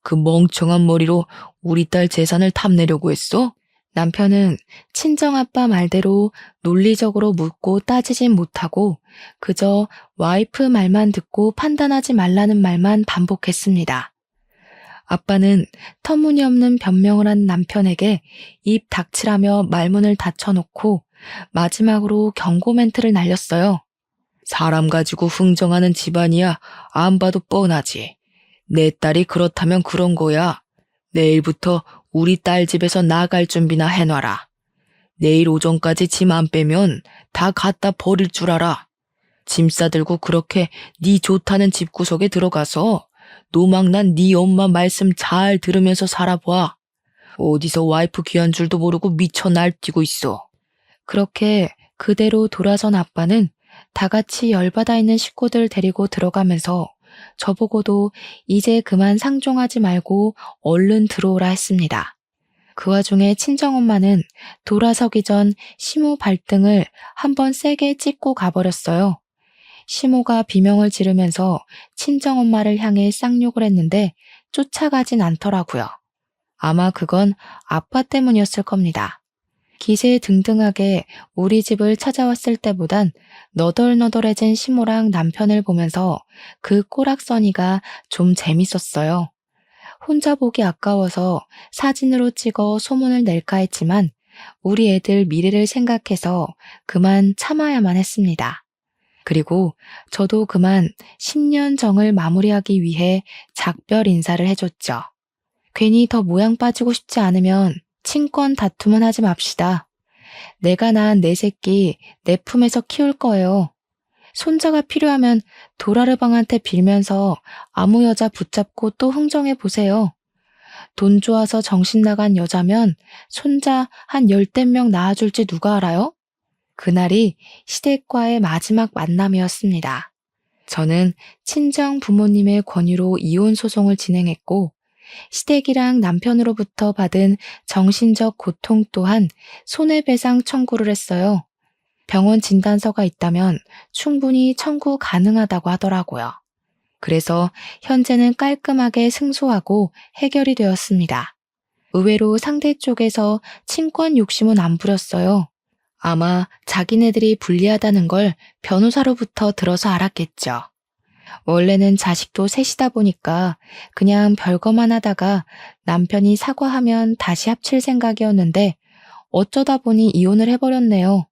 그 멍청한 머리로 우리 딸 재산을 탐내려고 했어? 남편은 친정아빠 말대로 논리적으로 묻고 따지진 못하고 그저 와이프 말만 듣고 판단하지 말라는 말만 반복했습니다. 아빠는 터무니없는 변명을 한 남편에게 입 닥치라며 말문을 닫혀놓고 마지막으로 경고 멘트를 날렸어요. 사람 가지고 흥정하는 집안이야 안 봐도 뻔하지. 내 딸이 그렇다면 그런 거야. 내일부터 우리 딸 집에서 나갈 준비나 해놔라. 내일 오전까지 짐 안 빼면 다 갖다 버릴 줄 알아. 짐 싸들고 그렇게 네 좋다는 집구석에 들어가서 노망난 네 엄마 말씀 잘 들으면서 살아봐. 어디서 와이프 귀한 줄도 모르고 미쳐 날뛰고 있어. 그렇게 그대로 돌아선 아빠는 다 같이 열받아 있는 식구들 데리고 들어가면서 저보고도 이제 그만 상종하지 말고 얼른 들어오라 했습니다. 그 와중에 친정엄마는 돌아서기 전 시모 발등을 한번 세게 찍고 가버렸어요. 시모가 비명을 지르면서 친정엄마를 향해 쌍욕을 했는데 쫓아가진 않더라고요. 아마 그건 아빠 때문이었을 겁니다. 기세등등하게 우리 집을 찾아왔을 때보단 너덜너덜해진 시모랑 남편을 보면서 그 꼬락서니가 좀 재밌었어요. 혼자 보기 아까워서 사진으로 찍어 소문을 낼까 했지만 우리 애들 미래를 생각해서 그만 참아야만 했습니다. 그리고 저도 그만 10년 정을 마무리하기 위해 작별 인사를 해줬죠. 괜히 더 모양 빠지고 싶지 않으면 친권 다툼은 하지 맙시다. 내가 낳은 내 새끼 내 품에서 키울 거예요. 손자가 필요하면 도라르방한테 빌면서 아무 여자 붙잡고 또 흥정해 보세요. 돈 좋아서 정신 나간 여자면 손자 한 열댓 명 낳아줄지 누가 알아요? 그날이 시댁과의 마지막 만남이었습니다. 저는 친정 부모님의 권유로 이혼 소송을 진행했고, 시댁이랑 남편으로부터 받은 정신적 고통 또한 손해배상 청구를 했어요. 병원 진단서가 있다면 충분히 청구 가능하다고 하더라고요. 그래서 현재는 깔끔하게 승소하고 해결이 되었습니다. 의외로 상대 쪽에서 친권 욕심은 안 부렸어요. 아마 자기네들이 불리하다는 걸 변호사로부터 들어서 알았겠죠. 원래는 자식도 셋이다 보니까 그냥 별거만 하다가 남편이 사과하면 다시 합칠 생각이었는데 어쩌다 보니 이혼을 해버렸네요.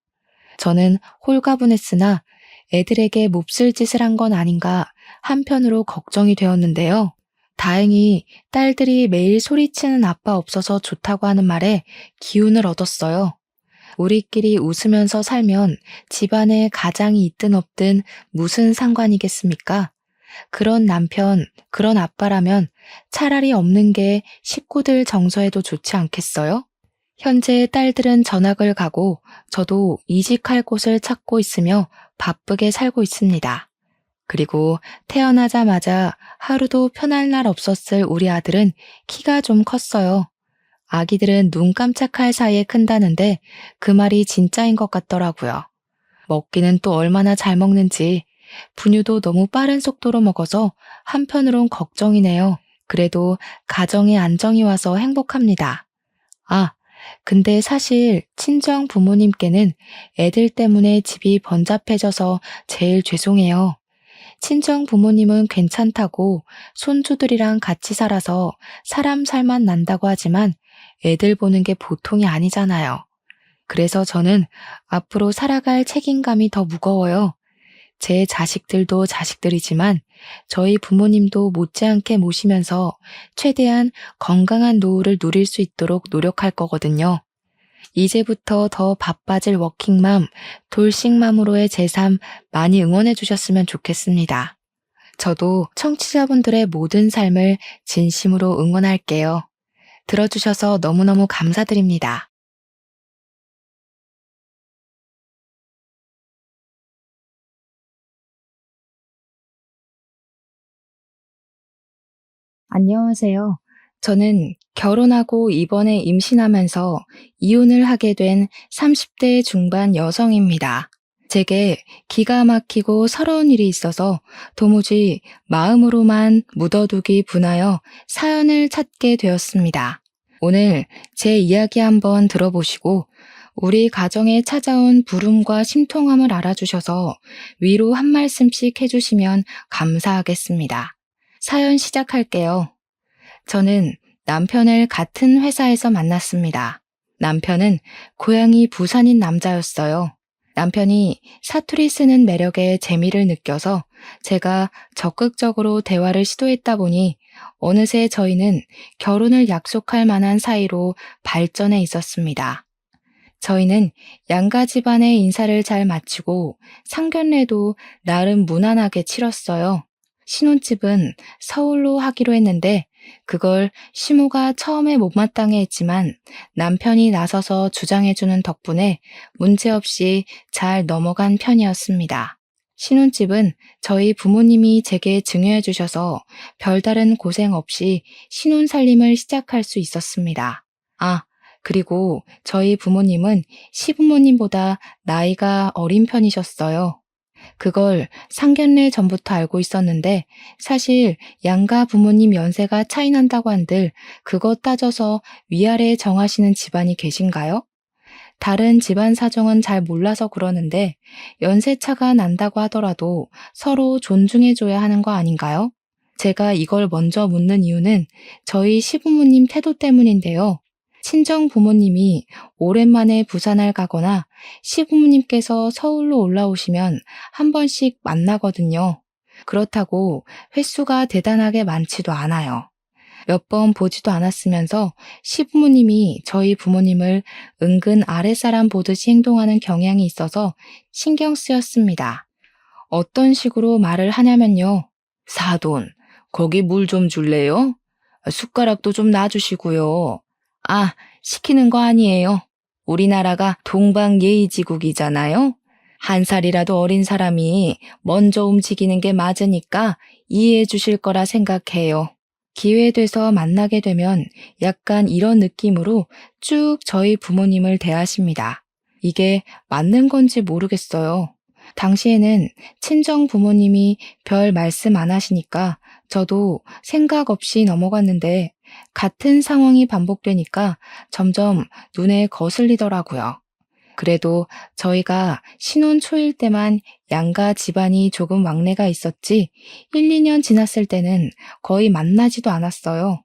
저는 홀가분했으나 애들에게 몹쓸 짓을 한 건 아닌가 한편으로 걱정이 되었는데요. 다행히 딸들이 매일 소리치는 아빠 없어서 좋다고 하는 말에 기운을 얻었어요. 우리끼리 웃으면서 살면 집안에 가장이 있든 없든 무슨 상관이겠습니까? 그런 남편, 그런 아빠라면 차라리 없는 게 식구들 정서에도 좋지 않겠어요? 현재 딸들은 전학을 가고 저도 이직할 곳을 찾고 있으며 바쁘게 살고 있습니다. 그리고 태어나자마자 하루도 편할 날 없었을 우리 아들은 키가 좀 컸어요. 아기들은 눈 깜짝할 사이에 큰다는데 그 말이 진짜인 것 같더라고요. 먹기는 또 얼마나 잘 먹는지 분유도 너무 빠른 속도로 먹어서 한편으론 걱정이네요. 그래도 가정에 안정이 와서 행복합니다. 아, 근데 사실 친정 부모님께는 애들 때문에 집이 번잡해져서 제일 죄송해요. 친정 부모님은 괜찮다고 손주들이랑 같이 살아서 사람 살만 난다고 하지만 애들 보는 게 보통이 아니잖아요. 그래서 저는 앞으로 살아갈 책임감이 더 무거워요. 제 자식들도 자식들이지만 저희 부모님도 못지않게 모시면서 최대한 건강한 노후를 누릴 수 있도록 노력할 거거든요. 이제부터 더 바빠질 워킹맘, 돌싱맘으로의 제 삶 많이 응원해 주셨으면 좋겠습니다. 저도 청취자분들의 모든 삶을 진심으로 응원할게요. 들어주셔서 너무너무 감사드립니다. 안녕하세요. 저는 결혼하고 이번에 임신하면서 이혼을 하게 된 30대 중반 여성입니다. 제게 기가 막히고 서러운 일이 있어서 도무지 마음으로만 묻어두기 분하여 사연을 찾게 되었습니다. 오늘 제 이야기 한번 들어보시고 우리 가정에 찾아온 부름과 심통함을 알아주셔서 위로 한 말씀씩 해주시면 감사하겠습니다. 사연 시작할게요. 저는 남편을 같은 회사에서 만났습니다. 남편은 고향이 부산인 남자였어요. 남편이 사투리 쓰는 매력에 재미를 느껴서 제가 적극적으로 대화를 시도했다 보니 어느새 저희는 결혼을 약속할 만한 사이로 발전해 있었습니다. 저희는 양가 집안의 인사를 잘 마치고 상견례도 나름 무난하게 치렀어요. 신혼집은 서울로 하기로 했는데 그걸 시모가 처음에 못마땅해 했지만 남편이 나서서 주장해주는 덕분에 문제없이 잘 넘어간 편이었습니다. 신혼집은 저희 부모님이 제게 증여해 주셔서 별다른 고생 없이 신혼 살림을 시작할 수 있었습니다. 아, 그리고 저희 부모님은 시부모님보다 나이가 어린 편이셨어요. 그걸 상견례 전부터 알고 있었는데 사실 양가 부모님 연세가 차이 난다고 한들 그것 따져서 위아래 정하시는 집안이 계신가요? 다른 집안 사정은 잘 몰라서 그러는데 연세차가 난다고 하더라도 서로 존중해줘야 하는 거 아닌가요? 제가 이걸 먼저 묻는 이유는 저희 시부모님 태도 때문인데요. 친정 부모님이 오랜만에 부산을 가거나 시부모님께서 서울로 올라오시면 한 번씩 만나거든요. 그렇다고 횟수가 대단하게 많지도 않아요. 몇 번 보지도 않았으면서 시부모님이 저희 부모님을 은근 아랫사람 보듯이 행동하는 경향이 있어서 신경 쓰였습니다. 어떤 식으로 말을 하냐면요. 사돈, 거기 물 좀 줄래요? 숟가락도 좀 놔주시고요. 아, 시키는 거 아니에요. 우리나라가 동방예의지국이잖아요. 한 살이라도 어린 사람이 먼저 움직이는 게 맞으니까 이해해 주실 거라 생각해요. 기회 돼서 만나게 되면 약간 이런 느낌으로 쭉 저희 부모님을 대하십니다. 이게 맞는 건지 모르겠어요. 당시에는 친정 부모님이 별 말씀 안 하시니까 저도 생각 없이 넘어갔는데 같은 상황이 반복되니까 점점 눈에 거슬리더라고요. 그래도 저희가 신혼 초일 때만 양가 집안이 조금 왕래가 있었지 1, 2년 지났을 때는 거의 만나지도 않았어요.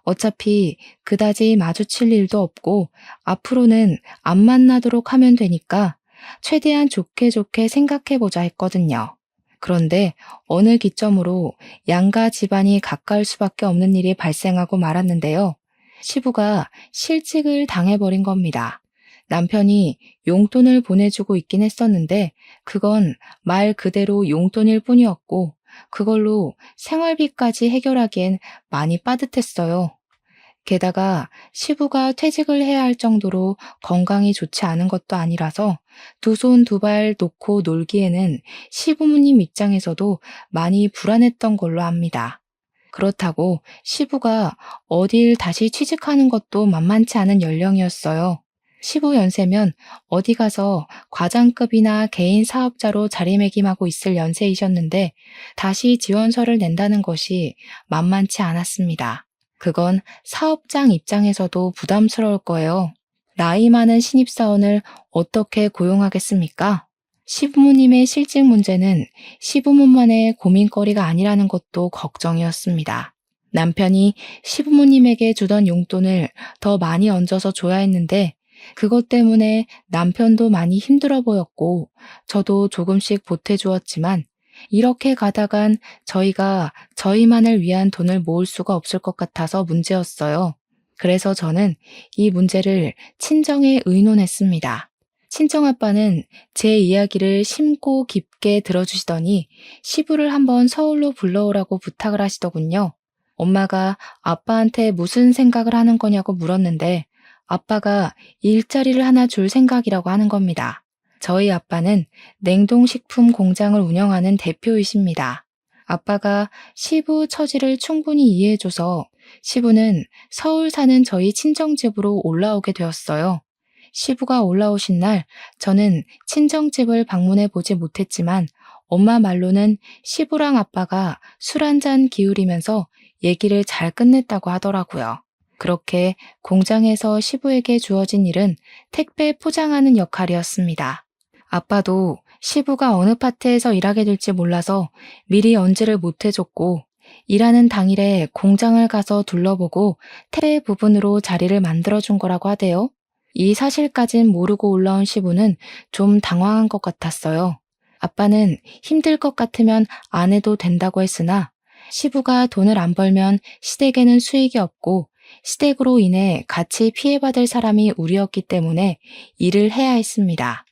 어차피 그다지 마주칠 일도 없고 앞으로는 안 만나도록 하면 되니까 최대한 좋게 좋게 생각해 보자 했거든요. 그런데 어느 기점으로 양가 집안이 가까울 수밖에 없는 일이 발생하고 말았는데요. 시부가 실직을 당해버린 겁니다. 남편이 용돈을 보내주고 있긴 했었는데 그건 말 그대로 용돈일 뿐이었고 그걸로 생활비까지 해결하기엔 많이 빠듯했어요. 게다가 시부가 퇴직을 해야 할 정도로 건강이 좋지 않은 것도 아니라서 두 손 두 발 놓고 놀기에는 시부모님 입장에서도 많이 불안했던 걸로 압니다. 그렇다고 시부가 어딜 다시 취직하는 것도 만만치 않은 연령이었어요. 15연세면 어디 가서 과장급이나 개인 사업자로 자리매김하고 있을 연세이셨는데 다시 지원서를 낸다는 것이 만만치 않았습니다. 그건 사업장 입장에서도 부담스러울 거예요. 나이 많은 신입사원을 어떻게 고용하겠습니까? 시부모님의 실직 문제는 시부모만의 고민거리가 아니라는 것도 걱정이었습니다. 남편이 시부모님에게 주던 용돈을 더 많이 얹어서 줘야 했는데 그것 때문에 남편도 많이 힘들어 보였고 저도 조금씩 보태주었지만 이렇게 가다간 저희가 저희만을 위한 돈을 모을 수가 없을 것 같아서 문제였어요. 그래서 저는 이 문제를 친정에 의논했습니다. 친정아빠는 제 이야기를 심고 깊게 들어주시더니 시부를 한번 서울로 불러오라고 부탁을 하시더군요. 엄마가 아빠한테 무슨 생각을 하는 거냐고 물었는데 아빠가 일자리를 하나 줄 생각이라고 하는 겁니다. 저희 아빠는 냉동식품 공장을 운영하는 대표이십니다. 아빠가 시부 처지를 충분히 이해해줘서 시부는 서울 사는 저희 친정집으로 올라오게 되었어요. 시부가 올라오신 날 저는 친정집을 방문해 보지 못했지만 엄마 말로는 시부랑 아빠가 술 한잔 기울이면서 얘기를 잘 끝냈다고 하더라고요. 그렇게 공장에서 시부에게 주어진 일은 택배 포장하는 역할이었습니다. 아빠도 시부가 어느 파트에서 일하게 될지 몰라서 미리 언지를 못 해줬고 일하는 당일에 공장을 가서 둘러보고 택배 부분으로 자리를 만들어준 거라고 하대요. 이 사실까진 모르고 올라온 시부는 좀 당황한 것 같았어요. 아빠는 힘들 것 같으면 안 해도 된다고 했으나 시부가 돈을 안 벌면 시댁에는 수익이 없고 시댁으로 인해 같이 피해받을 사람이 우리였기 때문에 일을 해야 했습니다.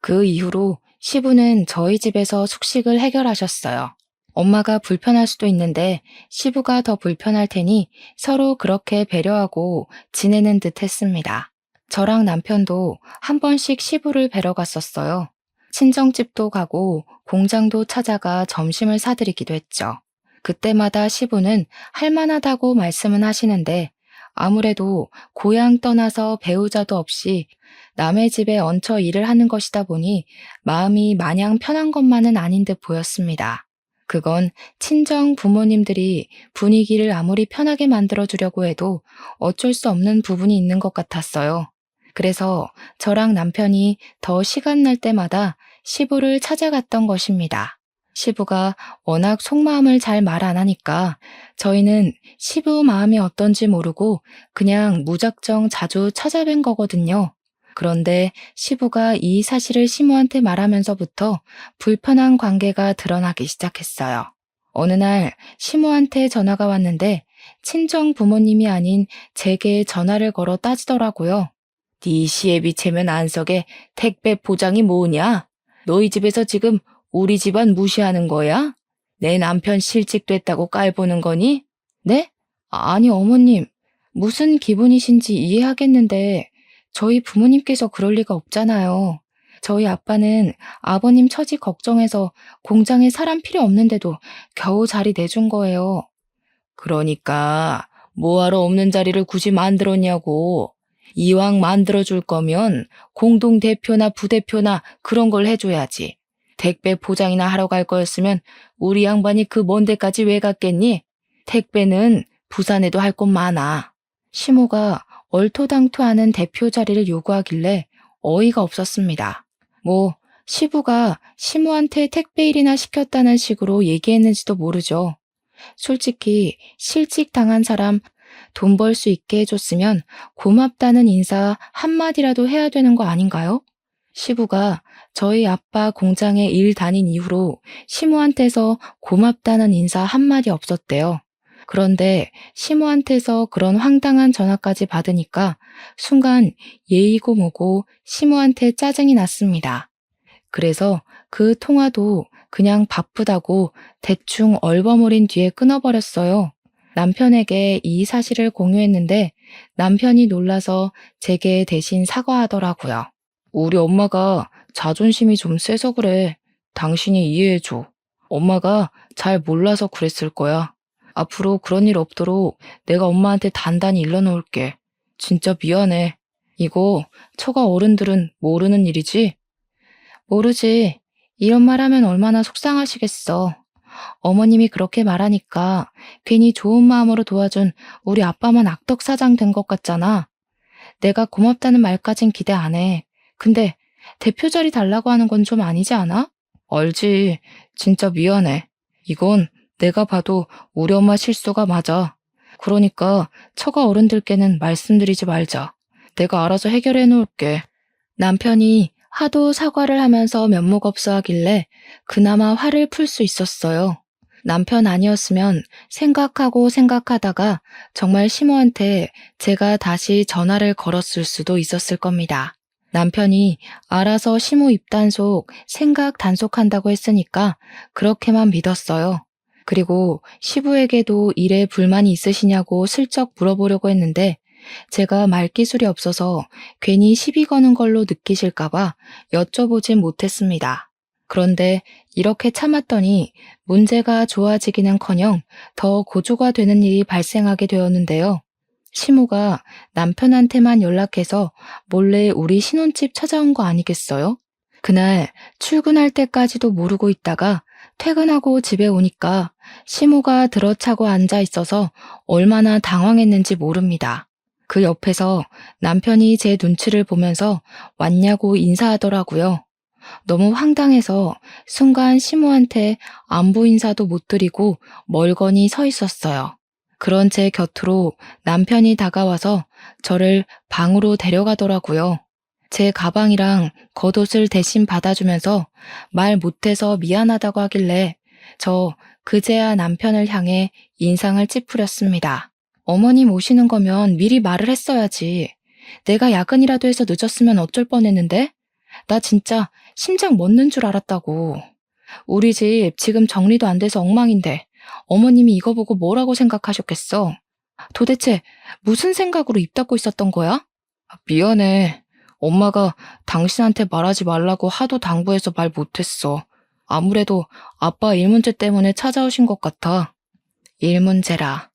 그 이후로 시부는 저희 집에서 숙식을 해결하셨어요. 엄마가 불편할 수도 있는데 시부가 더 불편할 테니 서로 그렇게 배려하고 지내는 듯 했습니다. 저랑 남편도 한 번씩 시부를 뵈러 갔었어요. 친정집도 가고 공장도 찾아가 점심을 사드리기도 했죠. 그때마다 시부는 할만하다고 말씀은 하시는데 아무래도 고향 떠나서 배우자도 없이 남의 집에 얹혀 일을 하는 것이다 보니 마음이 마냥 편한 것만은 아닌 듯 보였습니다. 그건 친정 부모님들이 분위기를 아무리 편하게 만들어주려고 해도 어쩔 수 없는 부분이 있는 것 같았어요. 그래서 저랑 남편이 더 시간 날 때마다 시부를 찾아갔던 것입니다. 시부가 워낙 속마음을 잘 말 안 하니까 저희는 시부 마음이 어떤지 모르고 그냥 무작정 자주 찾아뵌 거거든요. 그런데 시부가 이 사실을 시모한테 말하면서부터 불편한 관계가 드러나기 시작했어요. 어느 날 시모한테 전화가 왔는데 친정 부모님이 아닌 제게 전화를 걸어 따지더라고요. 네 시애비 체면 안석에 택배 포장이 뭐냐? 너희 집에서 지금 우리 집안 무시하는 거야? 내 남편 실직됐다고 깔보는 거니? 네? 아니, 어머님. 무슨 기분이신지 이해하겠는데 저희 부모님께서 그럴 리가 없잖아요. 저희 아빠는 아버님 처지 걱정해서 공장에 사람 필요 없는데도 겨우 자리 내준 거예요. 그러니까 뭐하러 없는 자리를 굳이 만들었냐고. 이왕 만들어줄 거면 공동대표나 부대표나 그런 걸 해줘야지. 택배 포장이나 하러 갈 거였으면 우리 양반이 그 먼 데까지 왜 갔겠니? 택배는 부산에도 할 곳 많아. 시모가 얼토당토하는 대표 자리를 요구하길래 어이가 없었습니다. 시부가 시모한테 택배 일이나 시켰다는 식으로 얘기했는지도 모르죠. 솔직히 실직 당한 사람 돈 벌 수 있게 해줬으면 고맙다는 인사 한마디라도 해야 되는 거 아닌가요? 시부가 저희 아빠 공장에 일 다닌 이후로 시모한테서 고맙다는 인사 한마디 없었대요. 그런데 시모한테서 그런 황당한 전화까지 받으니까 순간 예의고 뭐고 시모한테 짜증이 났습니다. 그래서 그 통화도 그냥 바쁘다고 대충 얼버무린 뒤에 끊어버렸어요. 남편에게 이 사실을 공유했는데 남편이 놀라서 제게 대신 사과하더라고요. 우리 엄마가 자존심이 좀 세서 그래. 당신이 이해해줘. 엄마가 잘 몰라서 그랬을 거야. 앞으로 그런 일 없도록 내가 엄마한테 단단히 일러놓을게. 진짜 미안해. 이거 처가 어른들은 모르는 일이지? 모르지. 이런 말 하면 얼마나 속상하시겠어. 어머님이 그렇게 말하니까 괜히 좋은 마음으로 도와준 우리 아빠만 악덕사장 된 것 같잖아. 내가 고맙다는 말까진 기대 안 해. 근데 대표 자리 달라고 하는 건 좀 아니지 않아? 알지. 진짜 미안해. 이건 내가 봐도 우리 엄마 실수가 맞아. 그러니까 처가 어른들께는 말씀드리지 말자. 내가 알아서 해결해 놓을게. 남편이 하도 사과를 하면서 면목 없어 하길래 그나마 화를 풀 수 있었어요. 남편 아니었으면 생각하고 생각하다가 정말 시모한테 제가 다시 전화를 걸었을 수도 있었을 겁니다. 남편이 알아서 시모 입단속 생각 단속한다고 했으니까 그렇게만 믿었어요. 그리고 시부에게도 일에 불만이 있으시냐고 슬쩍 물어보려고 했는데 제가 말기술이 없어서 괜히 시비 거는 걸로 느끼실까봐 여쭤보진 못했습니다. 그런데 이렇게 참았더니 문제가 좋아지기는커녕 더 고조가 되는 일이 발생하게 되었는데요. 시모가 남편한테만 연락해서 몰래 우리 신혼집 찾아온 거 아니겠어요? 그날 출근할 때까지도 모르고 있다가 퇴근하고 집에 오니까 시모가 들어차고 앉아 있어서 얼마나 당황했는지 모릅니다. 그 옆에서 남편이 제 눈치를 보면서 왔냐고 인사하더라고요. 너무 황당해서 순간 시모한테 안부 인사도 못 드리고 멀거니 서 있었어요. 그런 제 곁으로 남편이 다가와서 저를 방으로 데려가더라고요. 제 가방이랑 겉옷을 대신 받아주면서 말 못해서 미안하다고 하길래 저 그제야 남편을 향해 인상을 찌푸렸습니다. 어머님 오시는 거면 미리 말을 했어야지. 내가 야근이라도 해서 늦었으면 어쩔 뻔했는데? 나 진짜 심장 멎는 줄 알았다고. 우리 집 지금 정리도 안 돼서 엉망인데 어머님이 이거 보고 뭐라고 생각하셨겠어? 도대체 무슨 생각으로 입 닫고 있었던 거야? 미안해. 엄마가 당신한테 말하지 말라고 하도 당부해서 말 못했어. 아무래도 아빠 일 문제 때문에 찾아오신 것 같아. 일 문제라.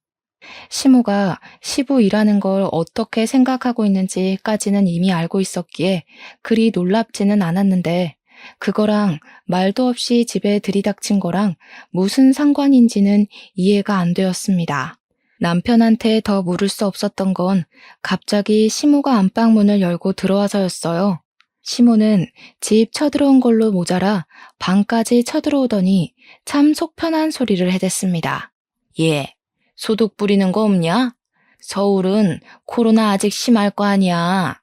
시모가 시부 일하는 걸 어떻게 생각하고 있는지까지는 이미 알고 있었기에 그리 놀랍지는 않았는데 그거랑 말도 없이 집에 들이닥친 거랑 무슨 상관인지는 이해가 안 되었습니다. 남편한테 더 물을 수 없었던 건 갑자기 시모가 안방문을 열고 들어와서였어요. 시모는 집 쳐들어온 걸로 모자라 방까지 쳐들어오더니 참 속편한 소리를 해댔습니다. 예, 소독 뿌리는 거 없냐? 서울은 코로나 아직 심할 거 아니야.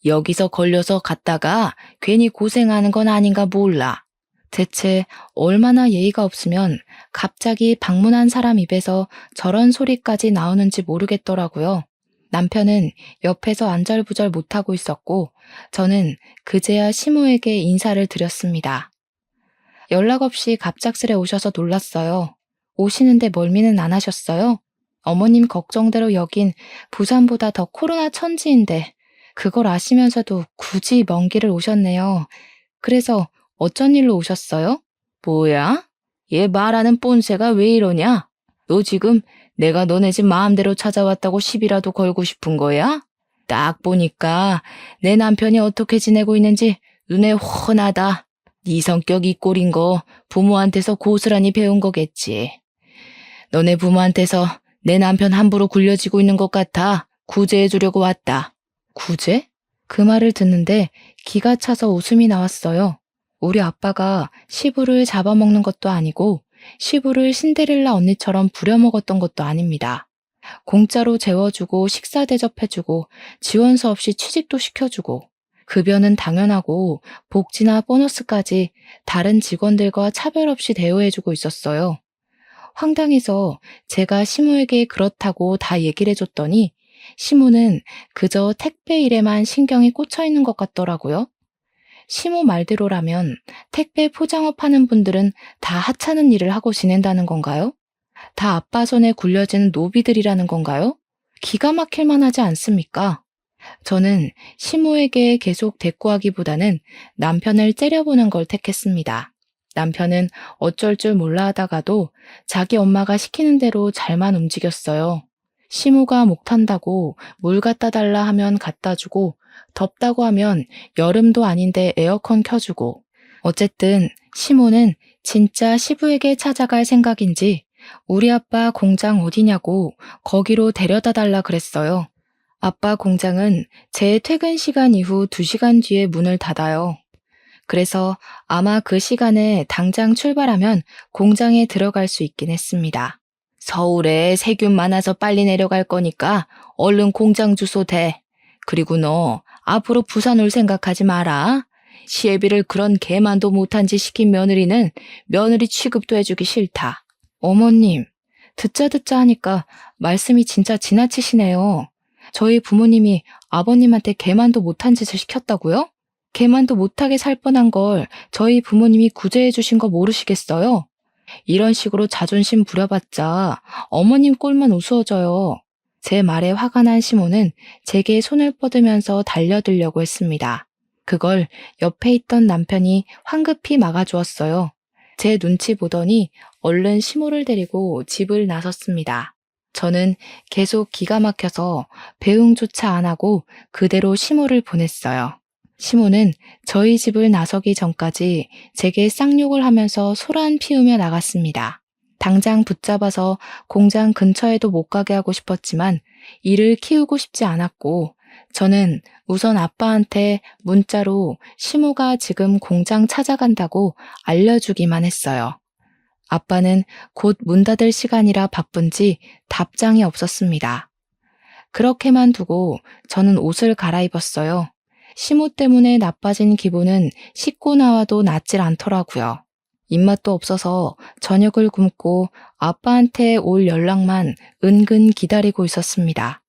여기서 걸려서 갔다가 괜히 고생하는 건 아닌가 몰라. 대체 얼마나 예의가 없으면 갑자기 방문한 사람 입에서 저런 소리까지 나오는지 모르겠더라고요. 남편은 옆에서 안절부절 못하고 있었고 저는 그제야 시모에게 인사를 드렸습니다. 연락 없이 갑작스레 오셔서 놀랐어요. 오시는데 멀미는 안 하셨어요? 어머님 걱정대로 여긴 부산보다 더 코로나 천지인데 그걸 아시면서도 굳이 먼 길을 오셨네요. 그래서 어쩐 일로 오셨어요? 뭐야? 얘 말하는 꼰세가 왜 이러냐? 너 지금 내가 너네 집 마음대로 찾아왔다고 시비라도 걸고 싶은 거야? 딱 보니까 내 남편이 어떻게 지내고 있는지 눈에 훤하다. 네 성격 이 꼴인 거 부모한테서 고스란히 배운 거겠지. 너네 부모한테서 내 남편 함부로 굴려지고 있는 것 같아 구제해 주려고 왔다. 구제? 그 말을 듣는데 기가 차서 웃음이 나왔어요. 우리 아빠가 시부를 잡아먹는 것도 아니고 시부를 신데렐라 언니처럼 부려먹었던 것도 아닙니다. 공짜로 재워주고 식사 대접해주고 지원서 없이 취직도 시켜주고 급여는 당연하고 복지나 보너스까지 다른 직원들과 차별 없이 대우해주고 있었어요. 황당해서 제가 시무에게 그렇다고 다 얘기를 해줬더니 시무는 그저 택배 일에만 신경이 꽂혀 있는 것 같더라고요. 시무 말대로라면 택배 포장업 하는 분들은 다 하찮은 일을 하고 지낸다는 건가요? 다 아빠 손에 굴려지는 노비들이라는 건가요? 기가 막힐 만하지 않습니까? 저는 시무에게 계속 대꾸하기보다는 남편을 째려보는 걸 택했습니다. 남편은 어쩔 줄 몰라 하다가도 자기 엄마가 시키는 대로 잘만 움직였어요. 시무가 목 탄다고 물 갖다 달라 하면 갖다 주고 덥다고 하면 여름도 아닌데 에어컨 켜주고 어쨌든 시무는 진짜 시부에게 찾아갈 생각인지 우리 아빠 공장 어디냐고 거기로 데려다 달라 그랬어요. 아빠 공장은 제 퇴근 시간 이후 2시간 뒤에 문을 닫아요. 그래서 아마 그 시간에 당장 출발하면 공장에 들어갈 수 있긴 했습니다. 서울에 세균 많아서 빨리 내려갈 거니까 얼른 공장 주소 대. 그리고 너 앞으로 부산 올 생각하지 마라. 시애비를 그런 개만도 못한 짓 시킨 며느리는 며느리 취급도 해주기 싫다. 어머님, 듣자 하니까 말씀이 진짜 지나치시네요. 저희 부모님이 아버님한테 개만도 못한 짓을 시켰다고요? 개만도 못하게 살 뻔한 걸 저희 부모님이 구제해 주신 거 모르시겠어요? 이런 식으로 자존심 부려봤자 어머님 꼴만 우스워져요. 제 말에 화가 난 시모는 제게 손을 뻗으면서 달려들려고 했습니다. 그걸 옆에 있던 남편이 황급히 막아주었어요. 제 눈치 보더니 얼른 시모를 데리고 집을 나섰습니다. 저는 계속 기가 막혀서 배웅조차 안 하고 그대로 시모를 보냈어요. 시모는 저희 집을 나서기 전까지 제게 쌍욕을 하면서 소란 피우며 나갔습니다. 당장 붙잡아서 공장 근처에도 못 가게 하고 싶었지만 이를 키우고 싶지 않았고 저는 우선 아빠한테 문자로 시모가 지금 공장 찾아간다고 알려주기만 했어요. 아빠는 곧 문 닫을 시간이라 바쁜지 답장이 없었습니다. 그렇게만 두고 저는 옷을 갈아입었어요. 시모 때문에 나빠진 기분은 씻고 나와도 낫질 않더라고요. 입맛도 없어서 저녁을 굶고 아빠한테 올 연락만 은근 기다리고 있었습니다.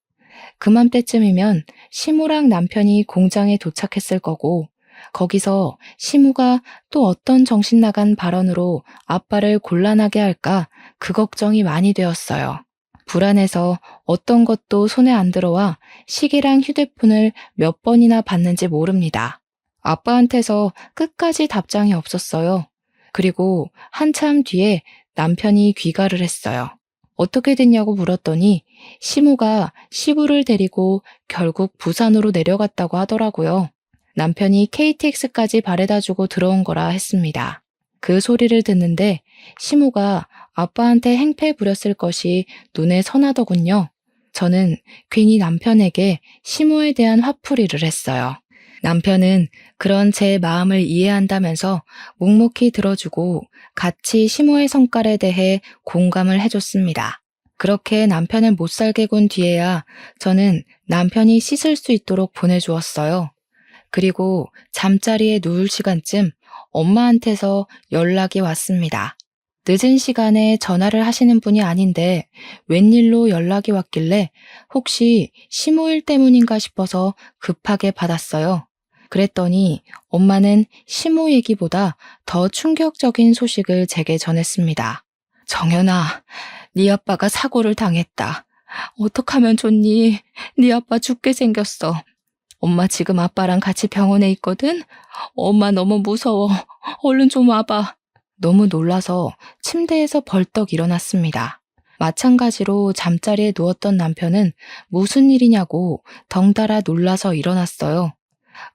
그맘때쯤이면 시무랑 남편이 공장에 도착했을 거고 거기서 시무가 또 어떤 정신 나간 발언으로 아빠를 곤란하게 할까 그 걱정이 많이 되었어요. 불안해서 어떤 것도 손에 안 들어와 시계랑 휴대폰을 몇 번이나 봤는지 모릅니다. 아빠한테서 끝까지 답장이 없었어요. 그리고 한참 뒤에 남편이 귀가를 했어요. 어떻게 됐냐고 물었더니 시무가 시부를 데리고 결국 부산으로 내려갔다고 하더라고요. 남편이 KTX까지 바래다주고 들어온 거라 했습니다. 그 소리를 듣는데 시무가 아빠한테 행패 부렸을 것이 눈에 선하더군요. 저는 괜히 남편에게 시무에 대한 화풀이를 했어요. 남편은 그런 제 마음을 이해한다면서 묵묵히 들어주고 같이 시무의 성깔에 대해 공감을 해줬습니다. 그렇게 남편을 못살게 군 뒤에야 저는 남편이 씻을 수 있도록 보내주었어요. 그리고 잠자리에 누울 시간쯤 엄마한테서 연락이 왔습니다. 늦은 시간에 전화를 하시는 분이 아닌데 웬일로 연락이 왔길래 혹시 시무일 때문인가 싶어서 급하게 받았어요. 그랬더니 엄마는 시모 얘기보다 더 충격적인 소식을 제게 전했습니다. 정연아, 네 아빠가 사고를 당했다. 어떡하면 좋니? 네 아빠 죽게 생겼어. 엄마 지금 아빠랑 같이 병원에 있거든? 엄마 너무 무서워. 얼른 좀 와봐. 너무 놀라서 침대에서 벌떡 일어났습니다. 마찬가지로 잠자리에 누웠던 남편은 무슨 일이냐고 덩달아 놀라서 일어났어요.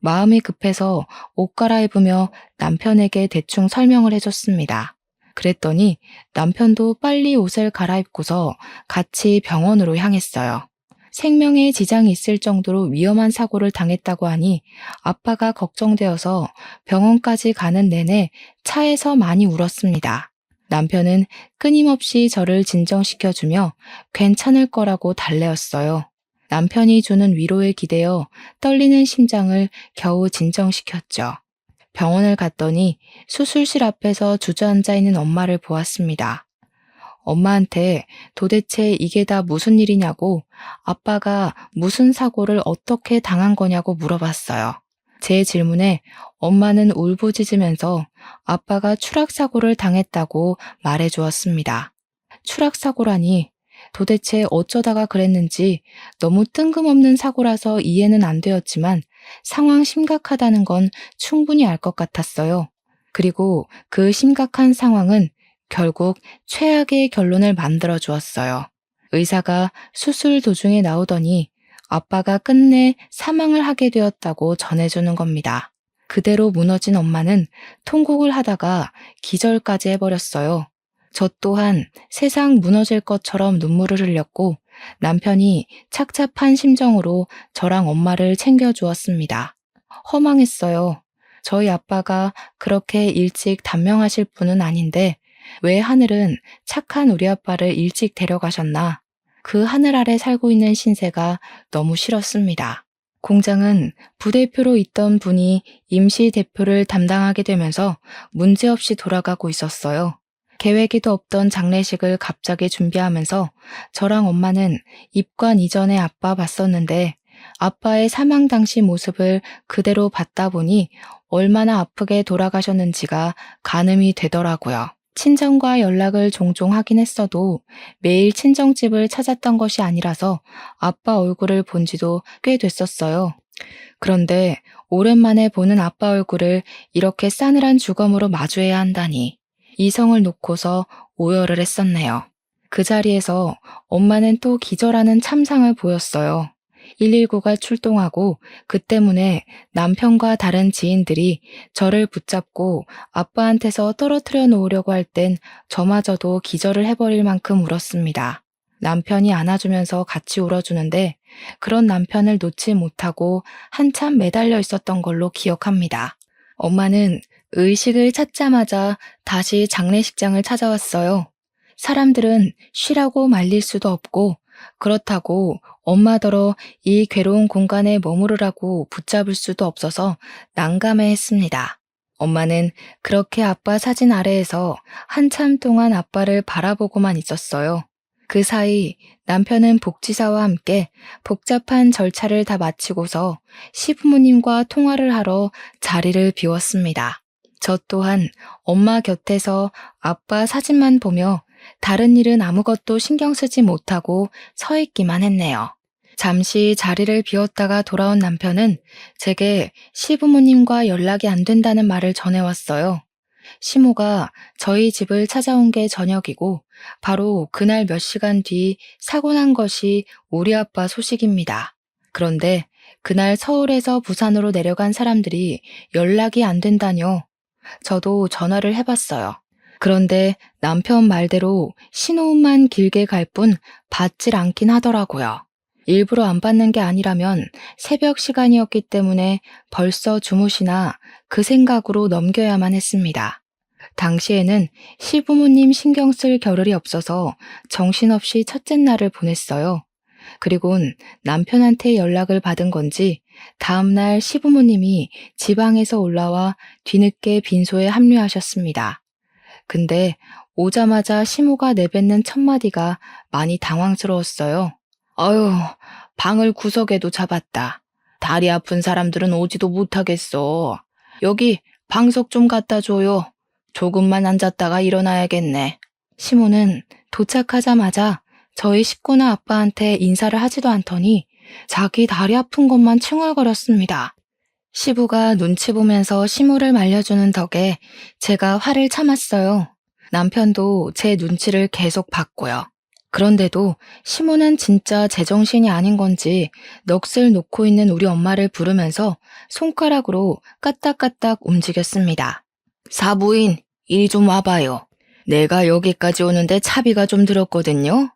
마음이 급해서 옷 갈아입으며 남편에게 대충 설명을 해줬습니다. 그랬더니 남편도 빨리 옷을 갈아입고서 같이 병원으로 향했어요. 생명에 지장이 있을 정도로 위험한 사고를 당했다고 하니 아빠가 걱정되어서 병원까지 가는 내내 차에서 많이 울었습니다. 남편은 끊임없이 저를 진정시켜주며 괜찮을 거라고 달래었어요. 남편이 주는 위로에 기대어 떨리는 심장을 겨우 진정시켰죠. 병원을 갔더니 수술실 앞에서 주저앉아 있는 엄마를 보았습니다. 엄마한테 도대체 이게 다 무슨 일이냐고 아빠가 무슨 사고를 어떻게 당한 거냐고 물어봤어요. 제 질문에 엄마는 울부짖으면서 아빠가 추락사고를 당했다고 말해주었습니다. 추락사고라니 도대체 어쩌다가 그랬는지 너무 뜬금없는 사고라서 이해는 안 되었지만 상황 심각하다는 건 충분히 알 것 같았어요. 그리고 그 심각한 상황은 결국 최악의 결론을 만들어 주었어요. 의사가 수술 도중에 나오더니 아빠가 끝내 사망을 하게 되었다고 전해주는 겁니다. 그대로 무너진 엄마는 통곡을 하다가 기절까지 해버렸어요. 저 또한 세상 무너질 것처럼 눈물을 흘렸고 남편이 착잡한 심정으로 저랑 엄마를 챙겨주었습니다. 허망했어요. 저희 아빠가 그렇게 일찍 단명하실 분은 아닌데 왜 하늘은 착한 우리 아빠를 일찍 데려가셨나? 그 하늘 아래 살고 있는 신세가 너무 싫었습니다. 공장은 부대표로 있던 분이 임시 대표를 담당하게 되면서 문제없이 돌아가고 있었어요. 계획에도 없던 장례식을 갑자기 준비하면서 저랑 엄마는 입관 이전에 아빠 봤었는데 아빠의 사망 당시 모습을 그대로 봤다 보니 얼마나 아프게 돌아가셨는지가 가늠이 되더라고요. 친정과 연락을 종종 하긴 했어도 매일 친정집을 찾았던 것이 아니라서 아빠 얼굴을 본 지도 꽤 됐었어요. 그런데 오랜만에 보는 아빠 얼굴을 이렇게 싸늘한 주검으로 마주해야 한다니 이성을 놓고서 오열을 했었네요. 그 자리에서 엄마는 또 기절하는 참상을 보였어요. 119가 출동하고 그 때문에 남편과 다른 지인들이 저를 붙잡고 아빠한테서 떨어뜨려 놓으려고 할 땐 저마저도 기절을 해버릴 만큼 울었습니다. 남편이 안아주면서 같이 울어주는데 그런 남편을 놓지 못하고 한참 매달려 있었던 걸로 기억합니다. 엄마는 의식을 찾자마자 다시 장례식장을 찾아왔어요. 사람들은 쉬라고 말릴 수도 없고 그렇다고 엄마더러 이 괴로운 공간에 머무르라고 붙잡을 수도 없어서 난감해했습니다. 엄마는 그렇게 아빠 사진 아래에서 한참 동안 아빠를 바라보고만 있었어요. 그 사이 남편은 복지사와 함께 복잡한 절차를 다 마치고서 시부모님과 통화를 하러 자리를 비웠습니다. 저 또한 엄마 곁에서 아빠 사진만 보며 다른 일은 아무것도 신경 쓰지 못하고 서 있기만 했네요. 잠시 자리를 비웠다가 돌아온 남편은 제게 시부모님과 연락이 안 된다는 말을 전해왔어요. 시모가 저희 집을 찾아온 게 저녁이고 바로 그날 몇 시간 뒤 사고 난 것이 우리 아빠 소식입니다. 그런데 그날 서울에서 부산으로 내려간 사람들이 연락이 안 된다뇨. 저도 전화를 해봤어요. 그런데 남편 말대로 신호음만 길게 갈 뿐 받질 않긴 하더라고요. 일부러 안 받는 게 아니라면 새벽 시간이었기 때문에 벌써 주무시나 그 생각으로 넘겨야만 했습니다. 당시에는 시부모님 신경 쓸 겨를이 없어서 정신없이 첫째 날을 보냈어요. 그리곤 남편한테 연락을 받은 건지 다음날 시부모님이 지방에서 올라와 뒤늦게 빈소에 합류하셨습니다. 근데 오자마자 시모가 내뱉는 첫마디가 많이 당황스러웠어요. 방을 구석에도 잡았다. 다리 아픈 사람들은 오지도 못하겠어. 여기 방석 좀 갖다 줘요. 조금만 앉았다가 일어나야겠네. 시모는 도착하자마자 저희 식구나 아빠한테 인사를 하지도 않더니 자기 다리 아픈 것만 칭얼거렸습니다. 시부가 눈치 보면서 시모를 말려주는 덕에 제가 화를 참았어요. 남편도 제 눈치를 계속 봤고요. 그런데도 시모는 진짜 제정신이 아닌 건지 넋을 놓고 있는 우리 엄마를 부르면서 손가락으로 까딱까딱 움직였습니다. 사부인, 이리 좀 와봐요. 내가 여기까지 오는데 차비가 좀 들었거든요.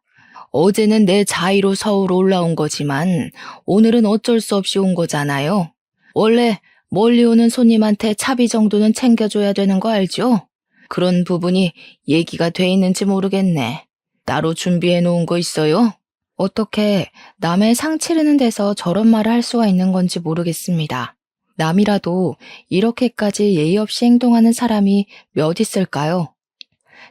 어제는 내 자의로 서울 올라온 거지만 오늘은 어쩔 수 없이 온 거잖아요. 원래 멀리 오는 손님한테 차비 정도는 챙겨줘야 되는 거 알죠? 그런 부분이 얘기가 돼 있는지 모르겠네. 따로 준비해 놓은 거 있어요? 어떻게 남의 상 치르는 데서 저런 말을 할 수가 있는 건지 모르겠습니다. 남이라도 이렇게까지 예의 없이 행동하는 사람이 몇 있을까요?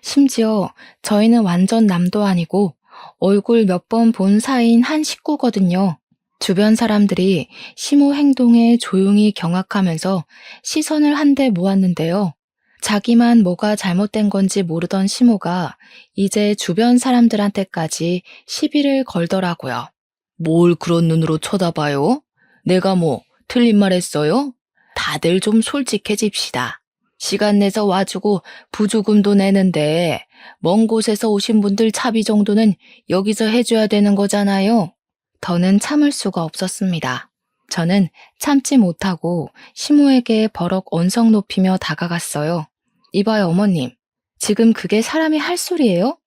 심지어 저희는 완전 남도 아니고 얼굴 몇 번 본 사이인 한 식구거든요. 주변 사람들이 시모 행동에 조용히 경악하면서 시선을 한데 모았는데요. 자기만 뭐가 잘못된 건지 모르던 시모가 이제 주변 사람들한테까지 시비를 걸더라고요. 뭘 그런 눈으로 쳐다봐요? 내가 뭐 틀린 말 했어요? 다들 좀 솔직해집시다. 시간 내서 와주고 부조금도 내는데 먼 곳에서 오신 분들 차비 정도는 여기서 해줘야 되는 거잖아요. 더는 참을 수가 없었습니다. 저는 참지 못하고 시모에게 버럭 언성 높이며 다가갔어요. 이봐요 어머님, 지금 그게 사람이 할 소리예요?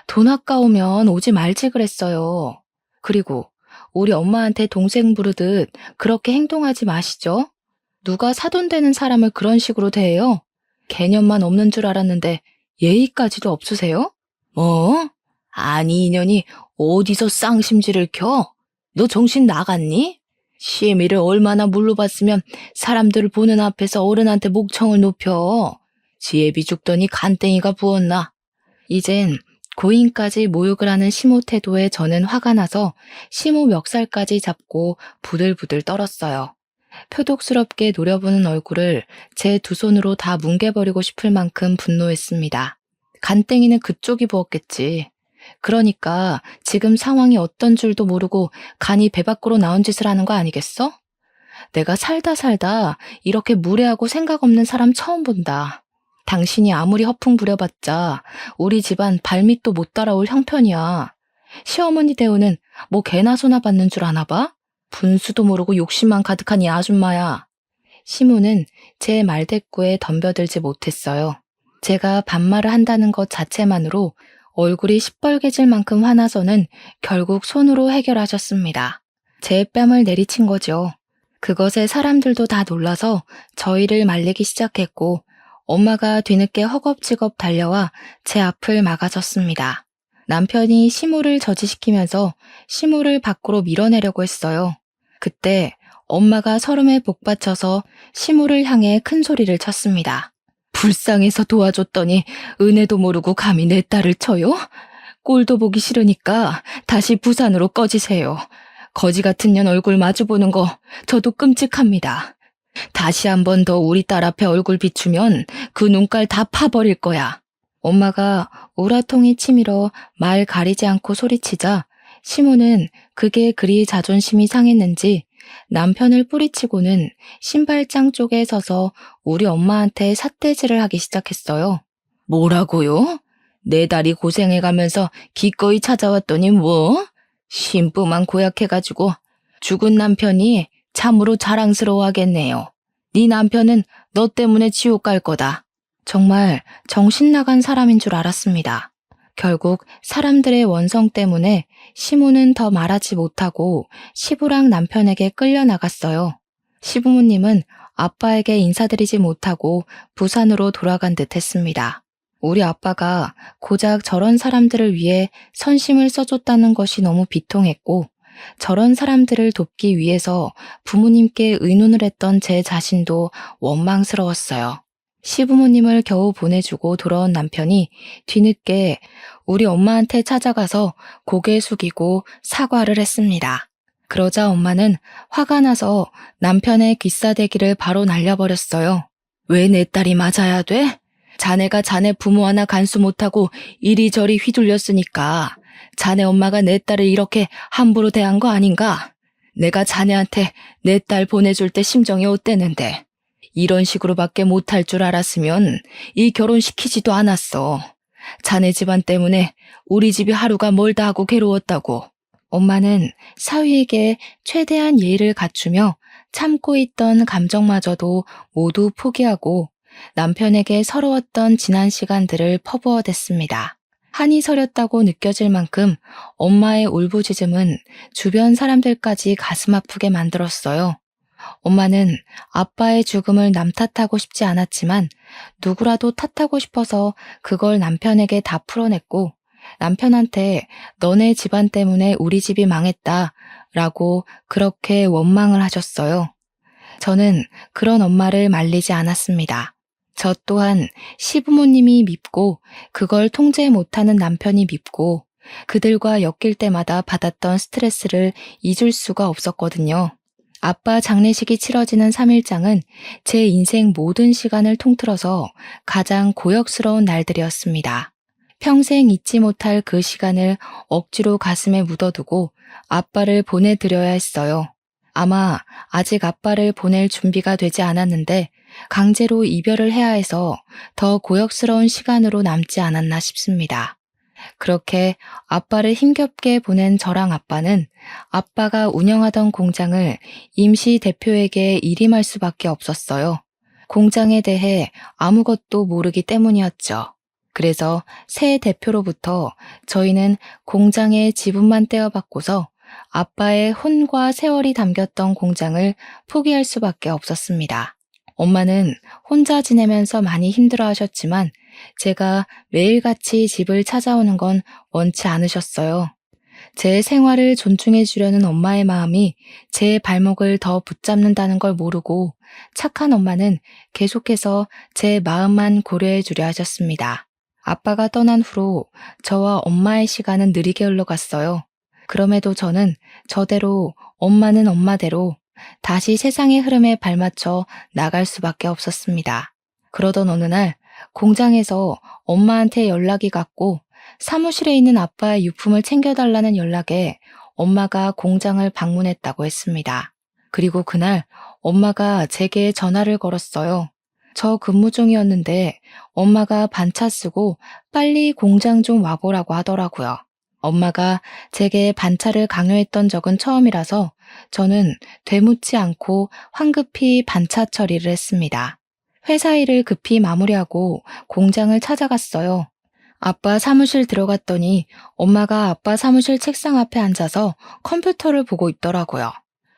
돈 아까우면 오지 말지 그랬어요. 그리고 우리 엄마한테 동생 부르듯 그렇게 행동하지 마시죠. 누가 사돈 되는 사람을 그런 식으로 대해요? 개념만 없는 줄 알았는데 예의까지도 없으세요? 뭐? 아니 이년이 어디서 쌍심지를 켜? 너 정신 나갔니? 시애미를 얼마나 물러봤으면 사람들을 보는 앞에서 어른한테 목청을 높여. 지혜비 죽더니 간땡이가 부었나? 이젠 고인까지 모욕을 하는 시모 태도에 저는 화가 나서 시모 멱살까지 잡고 부들부들 떨었어요. 표독스럽게 노려보는 얼굴을 제 두 손으로 다 뭉개버리고 싶을 만큼 분노했습니다. 간땡이는 그쪽이 부었겠지. 그러니까 지금 상황이 어떤 줄도 모르고 간이 배 밖으로 나온 짓을 하는 거 아니겠어? 내가 살다 이렇게 무례하고 생각 없는 사람 처음 본다. 당신이 아무리 허풍 부려봤자 우리 집안 발밑도 못 따라올 형편이야. 시어머니 대우는 뭐 개나 소나 받는 줄 아나 봐? 분수도 모르고 욕심만 가득한 이 아줌마야. 시모는 제 말대꾸에 덤벼들지 못했어요. 제가 반말을 한다는 것 자체만으로 얼굴이 시뻘개질 만큼 화나서는 결국 손으로 해결하셨습니다. 제 뺨을 내리친 거죠. 그것에 사람들도 다 놀라서 저희를 말리기 시작했고 엄마가 뒤늦게 허겁지겁 달려와 제 앞을 막아섰습니다. 남편이 시모를 저지시키면서 시모를 밖으로 밀어내려고 했어요. 그때 엄마가 서름에 복받쳐서 시모를 향해 큰 소리를 쳤습니다. 불쌍해서 도와줬더니 은혜도 모르고 감히 내 딸을 쳐요? 꼴도 보기 싫으니까 다시 부산으로 꺼지세요. 거지 같은 년 얼굴 마주보는 거 저도 끔찍합니다. 다시 한 번 더 우리 딸 앞에 얼굴 비추면 그 눈깔 다 파버릴 거야. 엄마가 우라통이 치밀어 말 가리지 않고 소리치자 시모는 그게 그리 자존심이 상했는지 남편을 뿌리치고는 신발장 쪽에 서서 우리 엄마한테 삿대질을 하기 시작했어요. 뭐라고요? 내 딸이 고생해가면서 기꺼이 찾아왔더니 뭐? 심부만 고약해가지고 죽은 남편이 참으로 자랑스러워하겠네요. 네 남편은 너 때문에 지옥 갈 거다. 정말 정신 나간 사람인 줄 알았습니다. 결국 사람들의 원성 때문에 시모는 더 말하지 못하고 시부랑 남편에게 끌려나갔어요. 시부모님은 아빠에게 인사드리지 못하고 부산으로 돌아간 듯 했습니다. 우리 아빠가 고작 저런 사람들을 위해 선심을 써줬다는 것이 너무 비통했고 저런 사람들을 돕기 위해서 부모님께 의논을 했던 제 자신도 원망스러웠어요. 시부모님을 겨우 보내주고 돌아온 남편이 뒤늦게 우리 엄마한테 찾아가서 고개 숙이고 사과를 했습니다. 그러자 엄마는 화가 나서 남편의 귀싸대기를 바로 날려버렸어요. 왜 내 딸이 맞아야 돼? 자네가 자네 부모 하나 간수 못하고 이리저리 휘둘렸으니까 자네 엄마가 내 딸을 이렇게 함부로 대한 거 아닌가? 내가 자네한테 내 딸 보내줄 때 심정이 어땠는데 이런 식으로밖에 못할 줄 알았으면 이 결혼시키지도 않았어. 자네 집안 때문에 우리 집이 하루가 멀다 하고 괴로웠다고. 엄마는 사위에게 최대한 예의를 갖추며 참고 있던 감정마저도 모두 포기하고 남편에게 서러웠던 지난 시간들을 퍼부어댔습니다. 한이 서렸다고 느껴질 만큼 엄마의 울부짖음은 주변 사람들까지 가슴 아프게 만들었어요. 엄마는 아빠의 죽음을 남 탓하고 싶지 않았지만 누구라도 탓하고 싶어서 그걸 남편에게 다 풀어냈고 남편한테 너네 집안 때문에 우리 집이 망했다 라고 그렇게 원망을 하셨어요. 저는 그런 엄마를 말리지 않았습니다. 저 또한 시부모님이 밉고 그걸 통제 못하는 남편이 밉고 그들과 엮일 때마다 받았던 스트레스를 잊을 수가 없었거든요. 아빠 장례식이 치러지는 3일장은 제 인생 모든 시간을 통틀어서 가장 고역스러운 날들이었습니다. 평생 잊지 못할 그 시간을 억지로 가슴에 묻어두고 아빠를 보내드려야 했어요. 아마 아직 아빠를 보낼 준비가 되지 않았는데 강제로 이별을 해야 해서 더 고역스러운 시간으로 남지 않았나 싶습니다. 그렇게 아빠를 힘겹게 보낸 저랑 아빠는 아빠가 운영하던 공장을 임시 대표에게 일임할 수밖에 없었어요. 공장에 대해 아무것도 모르기 때문이었죠. 그래서 새 대표로부터 저희는 공장의 지분만 떼어받고서 아빠의 혼과 세월이 담겼던 공장을 포기할 수밖에 없었습니다. 엄마는 혼자 지내면서 많이 힘들어 하셨지만 제가 매일같이 집을 찾아오는 건 원치 않으셨어요. 제 생활을 존중해 주려는 엄마의 마음이 제 발목을 더 붙잡는다는 걸 모르고 착한 엄마는 계속해서 제 마음만 고려해 주려 하셨습니다. 아빠가 떠난 후로 저와 엄마의 시간은 느리게 흘러갔어요. 그럼에도 저는 저대로 엄마는 엄마대로 다시 세상의 흐름에 발맞춰 나갈 수밖에 없었습니다. 그러던 어느 날 공장에서 엄마한테 연락이 갔고 사무실에 있는 아빠의 유품을 챙겨달라는 연락에 엄마가 공장을 방문했다고 했습니다. 그리고 그날 엄마가 제게 전화를 걸었어요. 저 근무 중이었는데 엄마가 반차 쓰고 빨리 공장 좀 와보라고 하더라고요. 엄마가 제게 반차를 강요했던 적은 처음이라서 저는 되묻지 않고 황급히 반차 처리를 했습니다. 회사 일을 급히 마무리하고 공장을 찾아갔어요. 아빠 사무실 들어갔더니 엄마가 아빠 사무실 책상 앞에 앉아서 컴퓨터를 보고 있더라고요.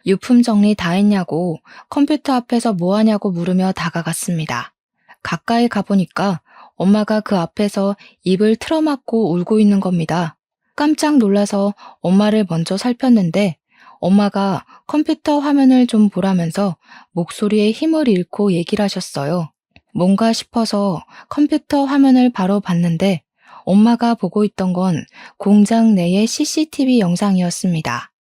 유품 정리 다 했냐고 컴퓨터 앞에서 뭐 하냐고 물으며 다가갔습니다. 가까이 가보니까 엄마가 그 앞에서 입을 틀어막고 울고 있는 겁니다. 깜짝 놀라서 엄마를 먼저 살폈는데 엄마가 컴퓨터 화면을 좀 보라면서 목소리에 힘을 잃고 얘기를 하셨어요. 뭔가 싶어서 컴퓨터 화면을 바로 봤는데 엄마가 보고 있던 건 공장 내의 CCTV 영상이었습니다.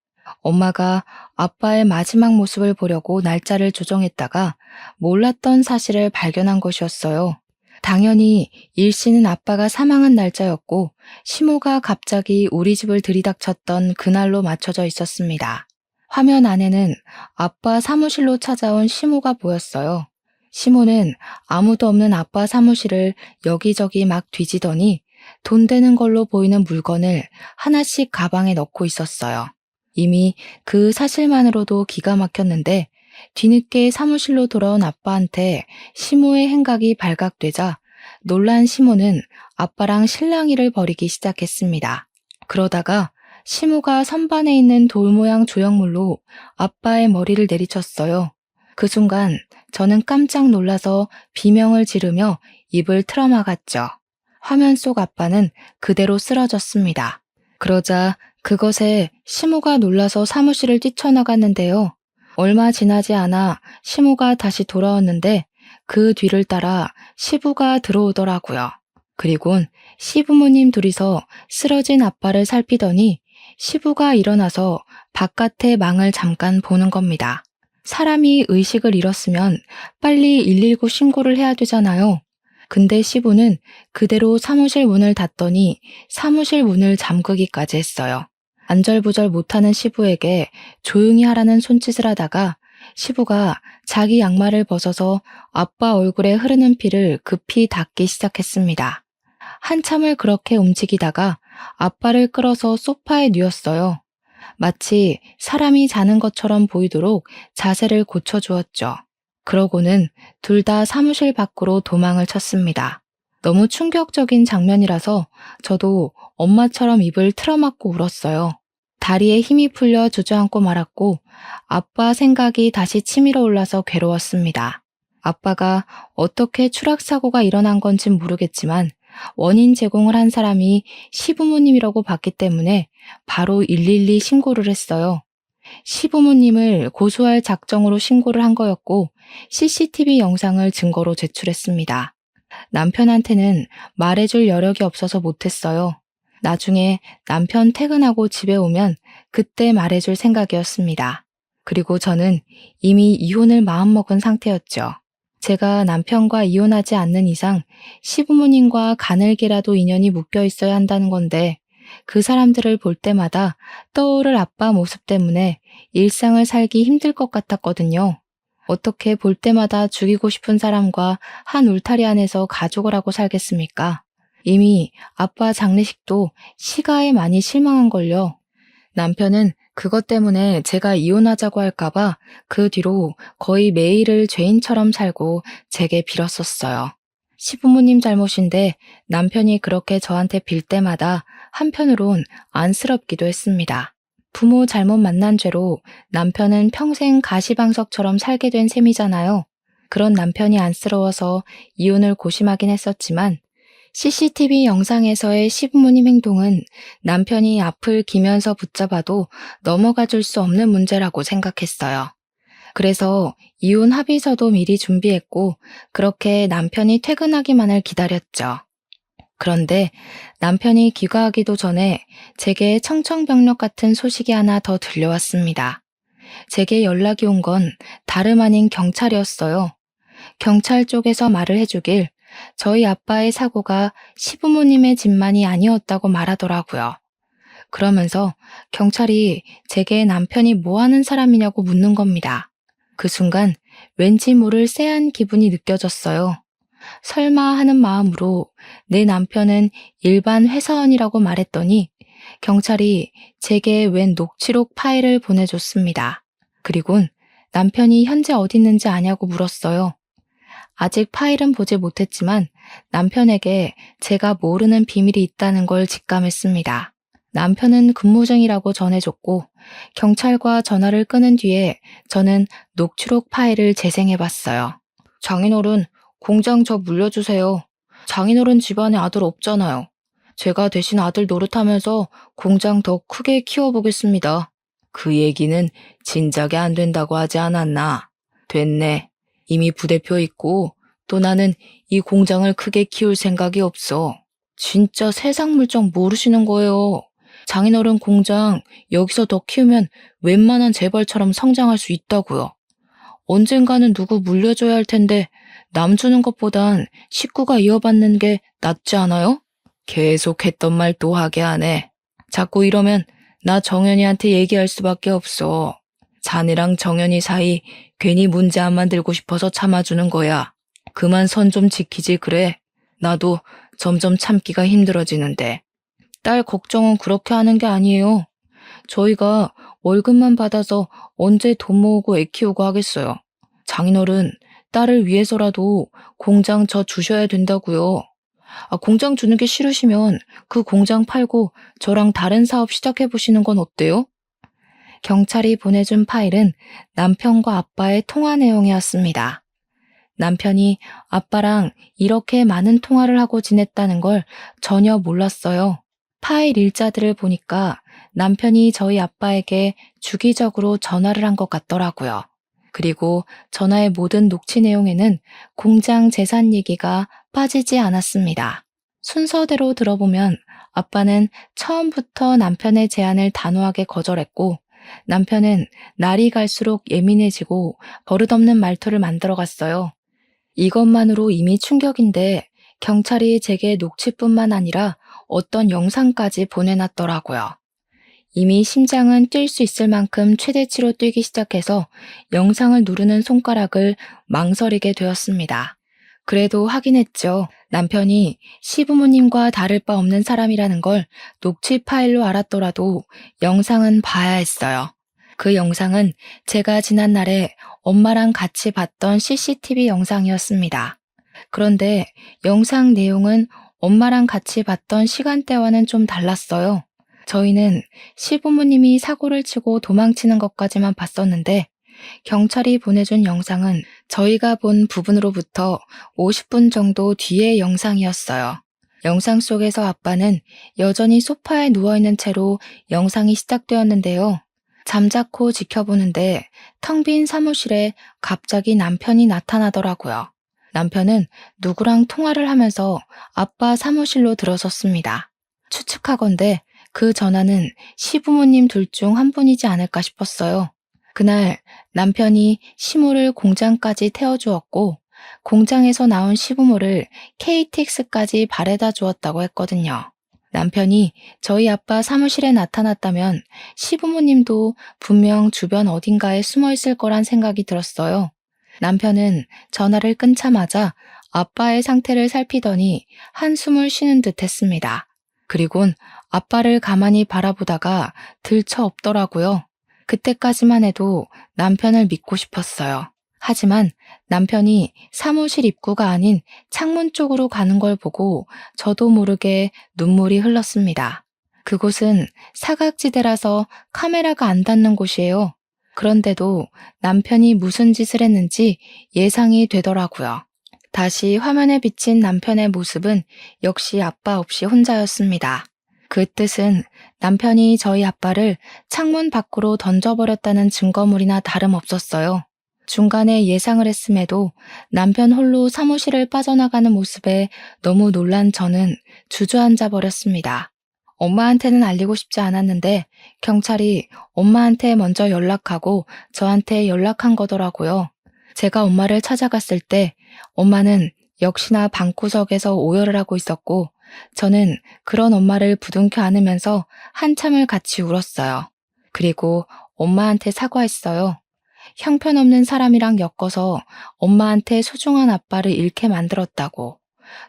엄마가 아빠의 마지막 모습을 보려고 날짜를 조정했다가 몰랐던 사실을 발견한 것이었어요. 당연히 일씨는 아빠가 사망한 날짜였고 시모가 갑자기 우리 집을 들이닥쳤던 그날로 맞춰져 있었습니다. 화면 안에는 아빠 사무실로 찾아온 시모가 보였어요. 시모는 아무도 없는 아빠 사무실을 여기저기 막 뒤지더니 돈 되는 걸로 보이는 물건을 하나씩 가방에 넣고 있었어요. 이미 그 사실만으로도 기가 막혔는데 뒤늦게 사무실로 돌아온 아빠한테 시모의 행각이 발각되자 놀란 시모는 아빠랑 실랑이를 벌이기 시작했습니다. 그러다가 시모가 선반에 있는 돌 모양 조형물로 아빠의 머리를 내리쳤어요. 그 순간 저는 깜짝 놀라서 비명을 지르며 입을 틀어막았죠. 화면 속 아빠는 그대로 쓰러졌습니다. 그러자 그것에 시모가 놀라서 사무실을 뛰쳐나갔는데요. 얼마 지나지 않아 시모가 다시 돌아왔는데 그 뒤를 따라 시부가 들어오더라고요. 그리곤 시부모님 둘이서 쓰러진 아빠를 살피더니 시부가 일어나서 바깥의 망을 잠깐 보는 겁니다. 사람이 의식을 잃었으면 빨리 119 신고를 해야 되잖아요. 근데 시부는 그대로 사무실 문을 닫더니 사무실 문을 잠그기까지 했어요. 안절부절 못하는 시부에게 조용히 하라는 손짓을 하다가 시부가 자기 양말을 벗어서 아빠 얼굴에 흐르는 피를 급히 닦기 시작했습니다. 한참을 그렇게 움직이다가 아빠를 끌어서 소파에 뉘었어요. 마치 사람이 자는 것처럼 보이도록 자세를 고쳐주었죠. 그러고는 둘 다 사무실 밖으로 도망을 쳤습니다. 너무 충격적인 장면이라서 저도 엄마처럼 입을 틀어막고 울었어요. 다리에 힘이 풀려 주저앉고 말았고 아빠 생각이 다시 치밀어 올라서 괴로웠습니다. 아빠가 어떻게 추락사고가 일어난 건진 모르겠지만 원인 제공을 한 사람이 시부모님이라고 봤기 때문에 바로 112 신고를 했어요. 시부모님을 고소할 작정으로 신고를 한 거였고 CCTV 영상을 증거로 제출했습니다. 남편한테는 말해줄 여력이 없어서 못했어요. 나중에 남편 퇴근하고 집에 오면 그때 말해줄 생각이었습니다. 그리고 저는 이미 이혼을 마음먹은 상태였죠. 제가 남편과 이혼하지 않는 이상 시부모님과 가늘게라도 인연이 묶여 있어야 한다는 건데 그 사람들을 볼 때마다 떠오를 아빠 모습 때문에 일상을 살기 힘들 것 같았거든요. 어떻게 볼 때마다 죽이고 싶은 사람과 한 울타리 안에서 가족을 하고 살겠습니까? 이미 아빠 장례식도 시가에 많이 실망한걸요. 남편은 그것 때문에 제가 이혼하자고 할까봐 그 뒤로 거의 매일을 죄인처럼 살고 제게 빌었었어요. 시부모님 잘못인데 남편이 그렇게 저한테 빌 때마다 한편으론 안쓰럽기도 했습니다. 부모 잘못 만난 죄로 남편은 평생 가시방석처럼 살게 된 셈이잖아요. 그런 남편이 안쓰러워서 이혼을 고심하긴 했었지만 CCTV 영상에서의 시부모님 행동은 남편이 앞을 기면서 붙잡아도 넘어가 줄 수 없는 문제라고 생각했어요. 그래서 이혼 합의서도 미리 준비했고 그렇게 남편이 퇴근하기만을 기다렸죠. 그런데 남편이 귀가하기도 전에 제게 청천벽력 같은 소식이 하나 더 들려왔습니다. 제게 연락이 온 건 다름 아닌 경찰이었어요. 경찰 쪽에서 말을 해주길 저희 아빠의 사고가 시부모님의 짓만이 아니었다고 말하더라고요. 그러면서 경찰이 제게 남편이 뭐 하는 사람이냐고 묻는 겁니다. 그 순간 왠지 모를 쎄한 기분이 느껴졌어요. 설마 하는 마음으로 내 남편은 일반 회사원이라고 말했더니 경찰이 제게 웬 녹취록 파일을 보내줬습니다. 그리곤 남편이 현재 어디 있는지 아냐고 물었어요. 아직 파일은 보지 못했지만 남편에게 제가 모르는 비밀이 있다는 걸 직감했습니다. 남편은 근무 중이라고 전해줬고 경찰과 전화를 끊은 뒤에 저는 녹취록 파일을 재생해봤어요. 장인어른, 공장 저 물려주세요. 장인어른 집안에 아들 없잖아요. 제가 대신 아들 노릇하면서 공장 더 크게 키워보겠습니다. 그 얘기는 진작에 안 된다고 하지 않았나? 됐네. 이미 부대표 있고 또 나는 이 공장을 크게 키울 생각이 없어. 진짜 세상 물정 모르시는 거예요. 장인어른 공장 여기서 더 키우면 웬만한 재벌처럼 성장할 수 있다고요. 언젠가는 누구 물려줘야 할 텐데 남 주는 것보단 식구가 이어받는 게 낫지 않아요? 계속 했던 말 또 하게 하네. 자꾸 이러면 나 정연이한테 얘기할 수밖에 없어. 자네랑 정연이 사이 괜히 문제 안 만들고 싶어서 참아주는 거야. 그만 선 좀 지키지 그래. 나도 점점 참기가 힘들어지는데. 딸 걱정은 그렇게 하는 게 아니에요. 저희가 월급만 받아서 언제 돈 모으고 애 키우고 하겠어요. 장인어른, 딸을 위해서라도 공장 저 주셔야 된다고요. 공장 주는 게 싫으시면 그 공장 팔고 저랑 다른 사업 시작해 보시는 건 어때요? 경찰이 보내준 파일은 남편과 아빠의 통화 내용이었습니다. 남편이 아빠랑 이렇게 많은 통화를 하고 지냈다는 걸 전혀 몰랐어요. 파일 일자들을 보니까 남편이 저희 아빠에게 주기적으로 전화를 한 것 같더라고요. 그리고 전화의 모든 녹취 내용에는 공장 재산 얘기가 빠지지 않았습니다. 순서대로 들어보면 아빠는 처음부터 남편의 제안을 단호하게 거절했고 남편은 날이 갈수록 예민해지고 버릇없는 말투를 만들어갔어요. 이것만으로 이미 충격인데 경찰이 제게 녹취뿐만 아니라 어떤 영상까지 보내놨더라고요. 이미 심장은 뛸 수 있을 만큼 최대치로 뛰기 시작해서 영상을 누르는 손가락을 망설이게 되었습니다. 그래도 확인했죠. 남편이 시부모님과 다를 바 없는 사람이라는 걸 녹취 파일로 알았더라도 영상은 봐야 했어요. 그 영상은 제가 지난날에 엄마랑 같이 봤던 CCTV 영상이었습니다. 그런데 영상 내용은 엄마랑 같이 봤던 시간대와는 좀 달랐어요. 저희는 시부모님이 사고를 치고 도망치는 것까지만 봤었는데 경찰이 보내준 영상은 저희가 본 부분으로부터 50분 정도 뒤의 영상이었어요. 영상 속에서 아빠는 여전히 소파에 누워있는 채로 영상이 시작되었는데요. 잠자코 지켜보는데 텅 빈 사무실에 갑자기 남편이 나타나더라고요. 남편은 누구랑 통화를 하면서 아빠 사무실로 들어섰습니다. 추측하건대 그 전화는 시부모님 둘 중 한 분이지 않을까 싶었어요. 그날 남편이 시모를 공장까지 태워주었고 공장에서 나온 시부모를 KTX까지 바래다 주었다고 했거든요. 남편이 저희 아빠 사무실에 나타났다면 시부모님도 분명 주변 어딘가에 숨어 있을 거란 생각이 들었어요. 남편은 전화를 끊자마자 아빠의 상태를 살피더니 한숨을 쉬는 듯 했습니다. 그리곤 아빠를 가만히 바라보다가 들쳐 엎더라고요. 그때까지만 해도 남편을 믿고 싶었어요. 하지만 남편이 사무실 입구가 아닌 창문 쪽으로 가는 걸 보고 저도 모르게 눈물이 흘렀습니다. 그곳은 사각지대라서 카메라가 안 닿는 곳이에요. 그런데도 남편이 무슨 짓을 했는지 예상이 되더라고요. 다시 화면에 비친 남편의 모습은 역시 아빠 없이 혼자였습니다. 그 뜻은 남편이 저희 아빠를 창문 밖으로 던져버렸다는 증거물이나 다름없었어요. 중간에 예상을 했음에도 남편 홀로 사무실을 빠져나가는 모습에 너무 놀란 저는 주저앉아 버렸습니다. 엄마한테는 알리고 싶지 않았는데 경찰이 엄마한테 먼저 연락하고 저한테 연락한 거더라고요. 제가 엄마를 찾아갔을 때 엄마는 역시나 방구석에서 오열을 하고 있었고 저는 그런 엄마를 부둥켜 안으면서 한참을 같이 울었어요. 그리고 엄마한테 사과했어요. 형편없는 사람이랑 엮어서 엄마한테 소중한 아빠를 잃게 만들었다고.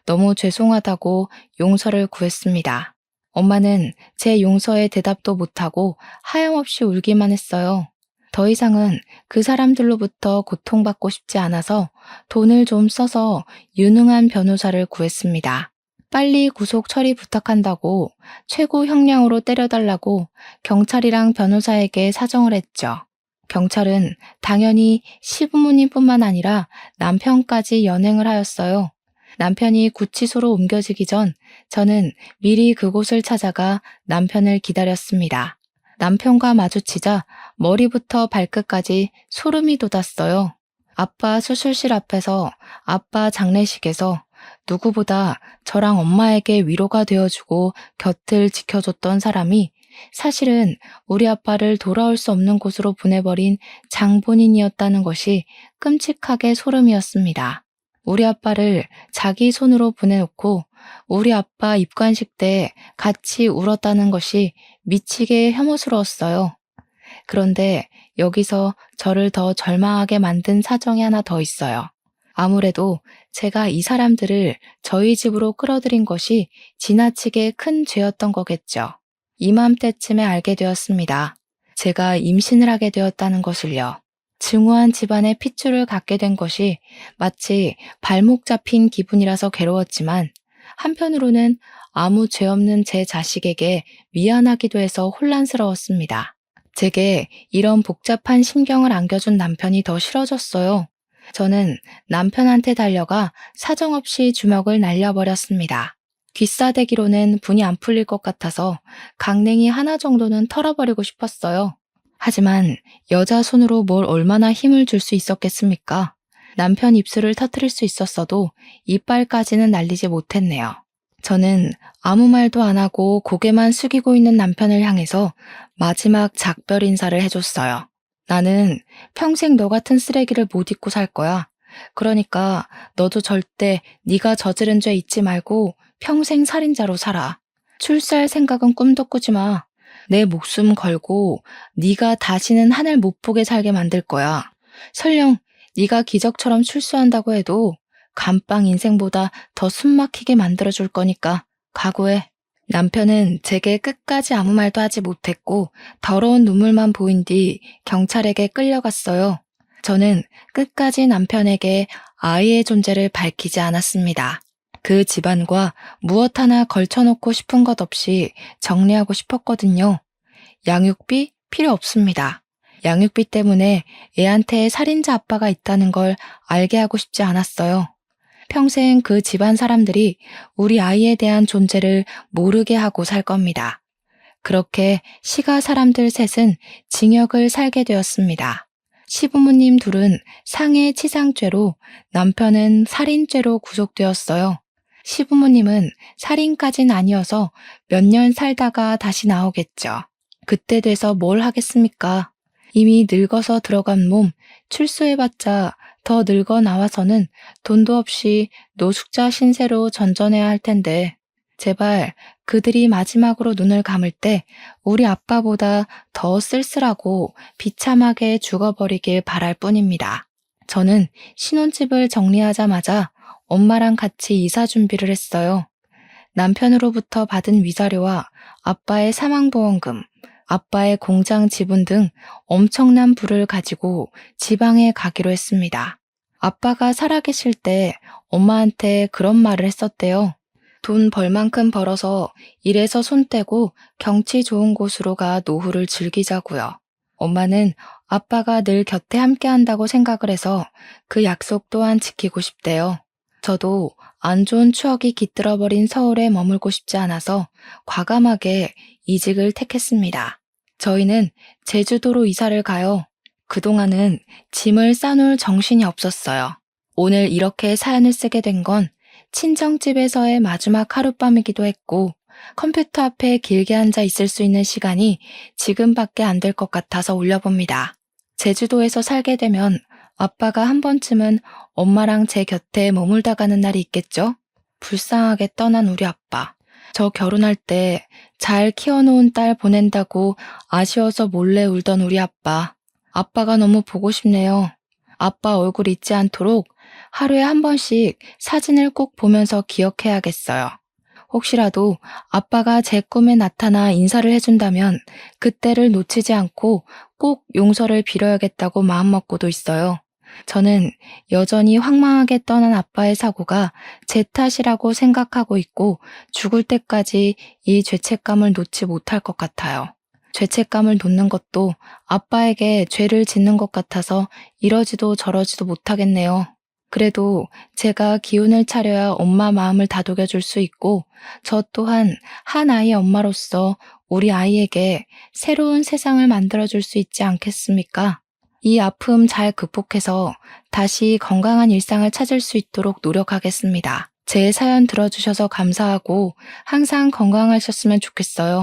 너무 죄송하다고 용서를 구했습니다. 엄마는 제 용서에 대답도 못하고 하염없이 울기만 했어요. 더 이상은 그 사람들로부터 고통받고 싶지 않아서 돈을 좀 써서 유능한 변호사를 구했습니다. 빨리 구속 처리 부탁한다고 최고 형량으로 때려달라고 경찰이랑 변호사에게 사정을 했죠. 경찰은 당연히 시부모님뿐만 아니라 남편까지 연행을 하였어요. 남편이 구치소로 옮겨지기 전 저는 미리 그곳을 찾아가 남편을 기다렸습니다. 남편과 마주치자 머리부터 발끝까지 소름이 돋았어요. 아빠 수술실 앞에서 아빠 장례식에서 누구보다 저랑 엄마에게 위로가 되어주고 곁을 지켜줬던 사람이 사실은 우리 아빠를 돌아올 수 없는 곳으로 보내버린 장본인이었다는 것이 끔찍하게 소름이었습니다. 우리 아빠를 자기 손으로 보내놓고 우리 아빠 입관식 때 같이 울었다는 것이 미치게 혐오스러웠어요. 그런데 여기서 저를 더 절망하게 만든 사정이 하나 더 있어요. 아무래도 제가 이 사람들을 저희 집으로 끌어들인 것이 지나치게 큰 죄였던 거겠죠. 이맘때쯤에 알게 되었습니다. 제가 임신을 하게 되었다는 것을요. 증오한 집안의 핏줄을 갖게 된 것이 마치 발목 잡힌 기분이라서 괴로웠지만 한편으로는 아무 죄 없는 제 자식에게 미안하기도 해서 혼란스러웠습니다. 제게 이런 복잡한 심경을 안겨준 남편이 더 싫어졌어요. 저는 남편한테 달려가 사정없이 주먹을 날려버렸습니다. 귀싸대기로는 분이 안 풀릴 것 같아서 강냉이 하나 정도는 털어버리고 싶었어요. 하지만 여자 손으로 뭘 얼마나 힘을 줄 수 있었겠습니까? 남편 입술을 터뜨릴 수 있었어도 이빨까지는 날리지 못했네요. 저는 아무 말도 안 하고 고개만 숙이고 있는 남편을 향해서 마지막 작별 인사를 해줬어요. 나는 평생 너 같은 쓰레기를 못 잊고 살 거야. 그러니까 너도 절대 네가 저지른 죄 잊지 말고 평생 살인자로 살아. 출세할 생각은 꿈도 꾸지 마. 내 목숨 걸고 네가 다시는 하늘 못 보게 살게 만들 거야. 설령 네가 기적처럼 출소한다고 해도 감빵 인생보다 더 숨막히게 만들어줄 거니까 각오해. 남편은 제게 끝까지 아무 말도 하지 못했고 더러운 눈물만 보인 뒤 경찰에게 끌려갔어요. 저는 끝까지 남편에게 아이의 존재를 밝히지 않았습니다. 그 집안과 무엇 하나 걸쳐놓고 싶은 것 없이 정리하고 싶었거든요. 양육비 필요 없습니다. 양육비 때문에 애한테 살인자 아빠가 있다는 걸 알게 하고 싶지 않았어요. 평생 그 집안 사람들이 우리 아이에 대한 존재를 모르게 하고 살 겁니다. 그렇게 시가 사람들 셋은 징역을 살게 되었습니다. 시부모님 둘은 상해치상죄로, 남편은 살인죄로 구속되었어요. 시부모님은 살인까진 아니어서 몇 년 살다가 다시 나오겠죠. 그때 돼서 뭘 하겠습니까? 이미 늙어서 들어간 몸, 출소해봤자 더 늙어 나와서는 돈도 없이 노숙자 신세로 전전해야 할 텐데, 제발 그들이 마지막으로 눈을 감을 때 우리 아빠보다 더 쓸쓸하고 비참하게 죽어버리길 바랄 뿐입니다. 저는 신혼집을 정리하자마자 엄마랑 같이 이사 준비를 했어요. 남편으로부터 받은 위자료와 아빠의 사망보험금, 아빠의 공장 지분 등 엄청난 부를 가지고 지방에 가기로 했습니다. 아빠가 살아계실 때 엄마한테 그런 말을 했었대요. 돈 벌 만큼 벌어서 일에서 손 떼고 경치 좋은 곳으로 가 노후를 즐기자고요. 엄마는 아빠가 늘 곁에 함께 한다고 생각을 해서 그 약속 또한 지키고 싶대요. 저도 안 좋은 추억이 깃들어버린 서울에 머물고 싶지 않아서 과감하게 이직을 택했습니다. 저희는 제주도로 이사를 가요. 그동안은 짐을 싸놓을 정신이 없었어요. 오늘 이렇게 사연을 쓰게 된 건 친정집에서의 마지막 하룻밤이기도 했고 컴퓨터 앞에 길게 앉아 있을 수 있는 시간이 지금밖에 안 될 것 같아서 올려봅니다. 제주도에서 살게 되면 아빠가 한 번쯤은 엄마랑 제 곁에 머물다 가는 날이 있겠죠? 불쌍하게 떠난 우리 아빠. 저 결혼할 때 잘 키워놓은 딸 보낸다고 아쉬워서 몰래 울던 우리 아빠. 아빠가 너무 보고 싶네요. 아빠 얼굴 잊지 않도록 하루에 한 번씩 사진을 꼭 보면서 기억해야겠어요. 혹시라도 아빠가 제 꿈에 나타나 인사를 해준다면 그때를 놓치지 않고 꼭 용서를 빌어야겠다고 마음먹고도 있어요. 저는 여전히 황망하게 떠난 아빠의 사고가 제 탓이라고 생각하고 있고 죽을 때까지 이 죄책감을 놓지 못할 것 같아요. 죄책감을 놓는 것도 아빠에게 죄를 짓는 것 같아서 이러지도 저러지도 못하겠네요. 그래도 제가 기운을 차려야 엄마 마음을 다독여줄 수 있고 저 또한 한 아이의 엄마로서 우리 아이에게 새로운 세상을 만들어줄 수 있지 않겠습니까? 이 아픔 잘 극복해서 다시 건강한 일상을 찾을 수 있도록 노력하겠습니다. 제 사연 들어주셔서 감사하고 항상 건강하셨으면 좋겠어요.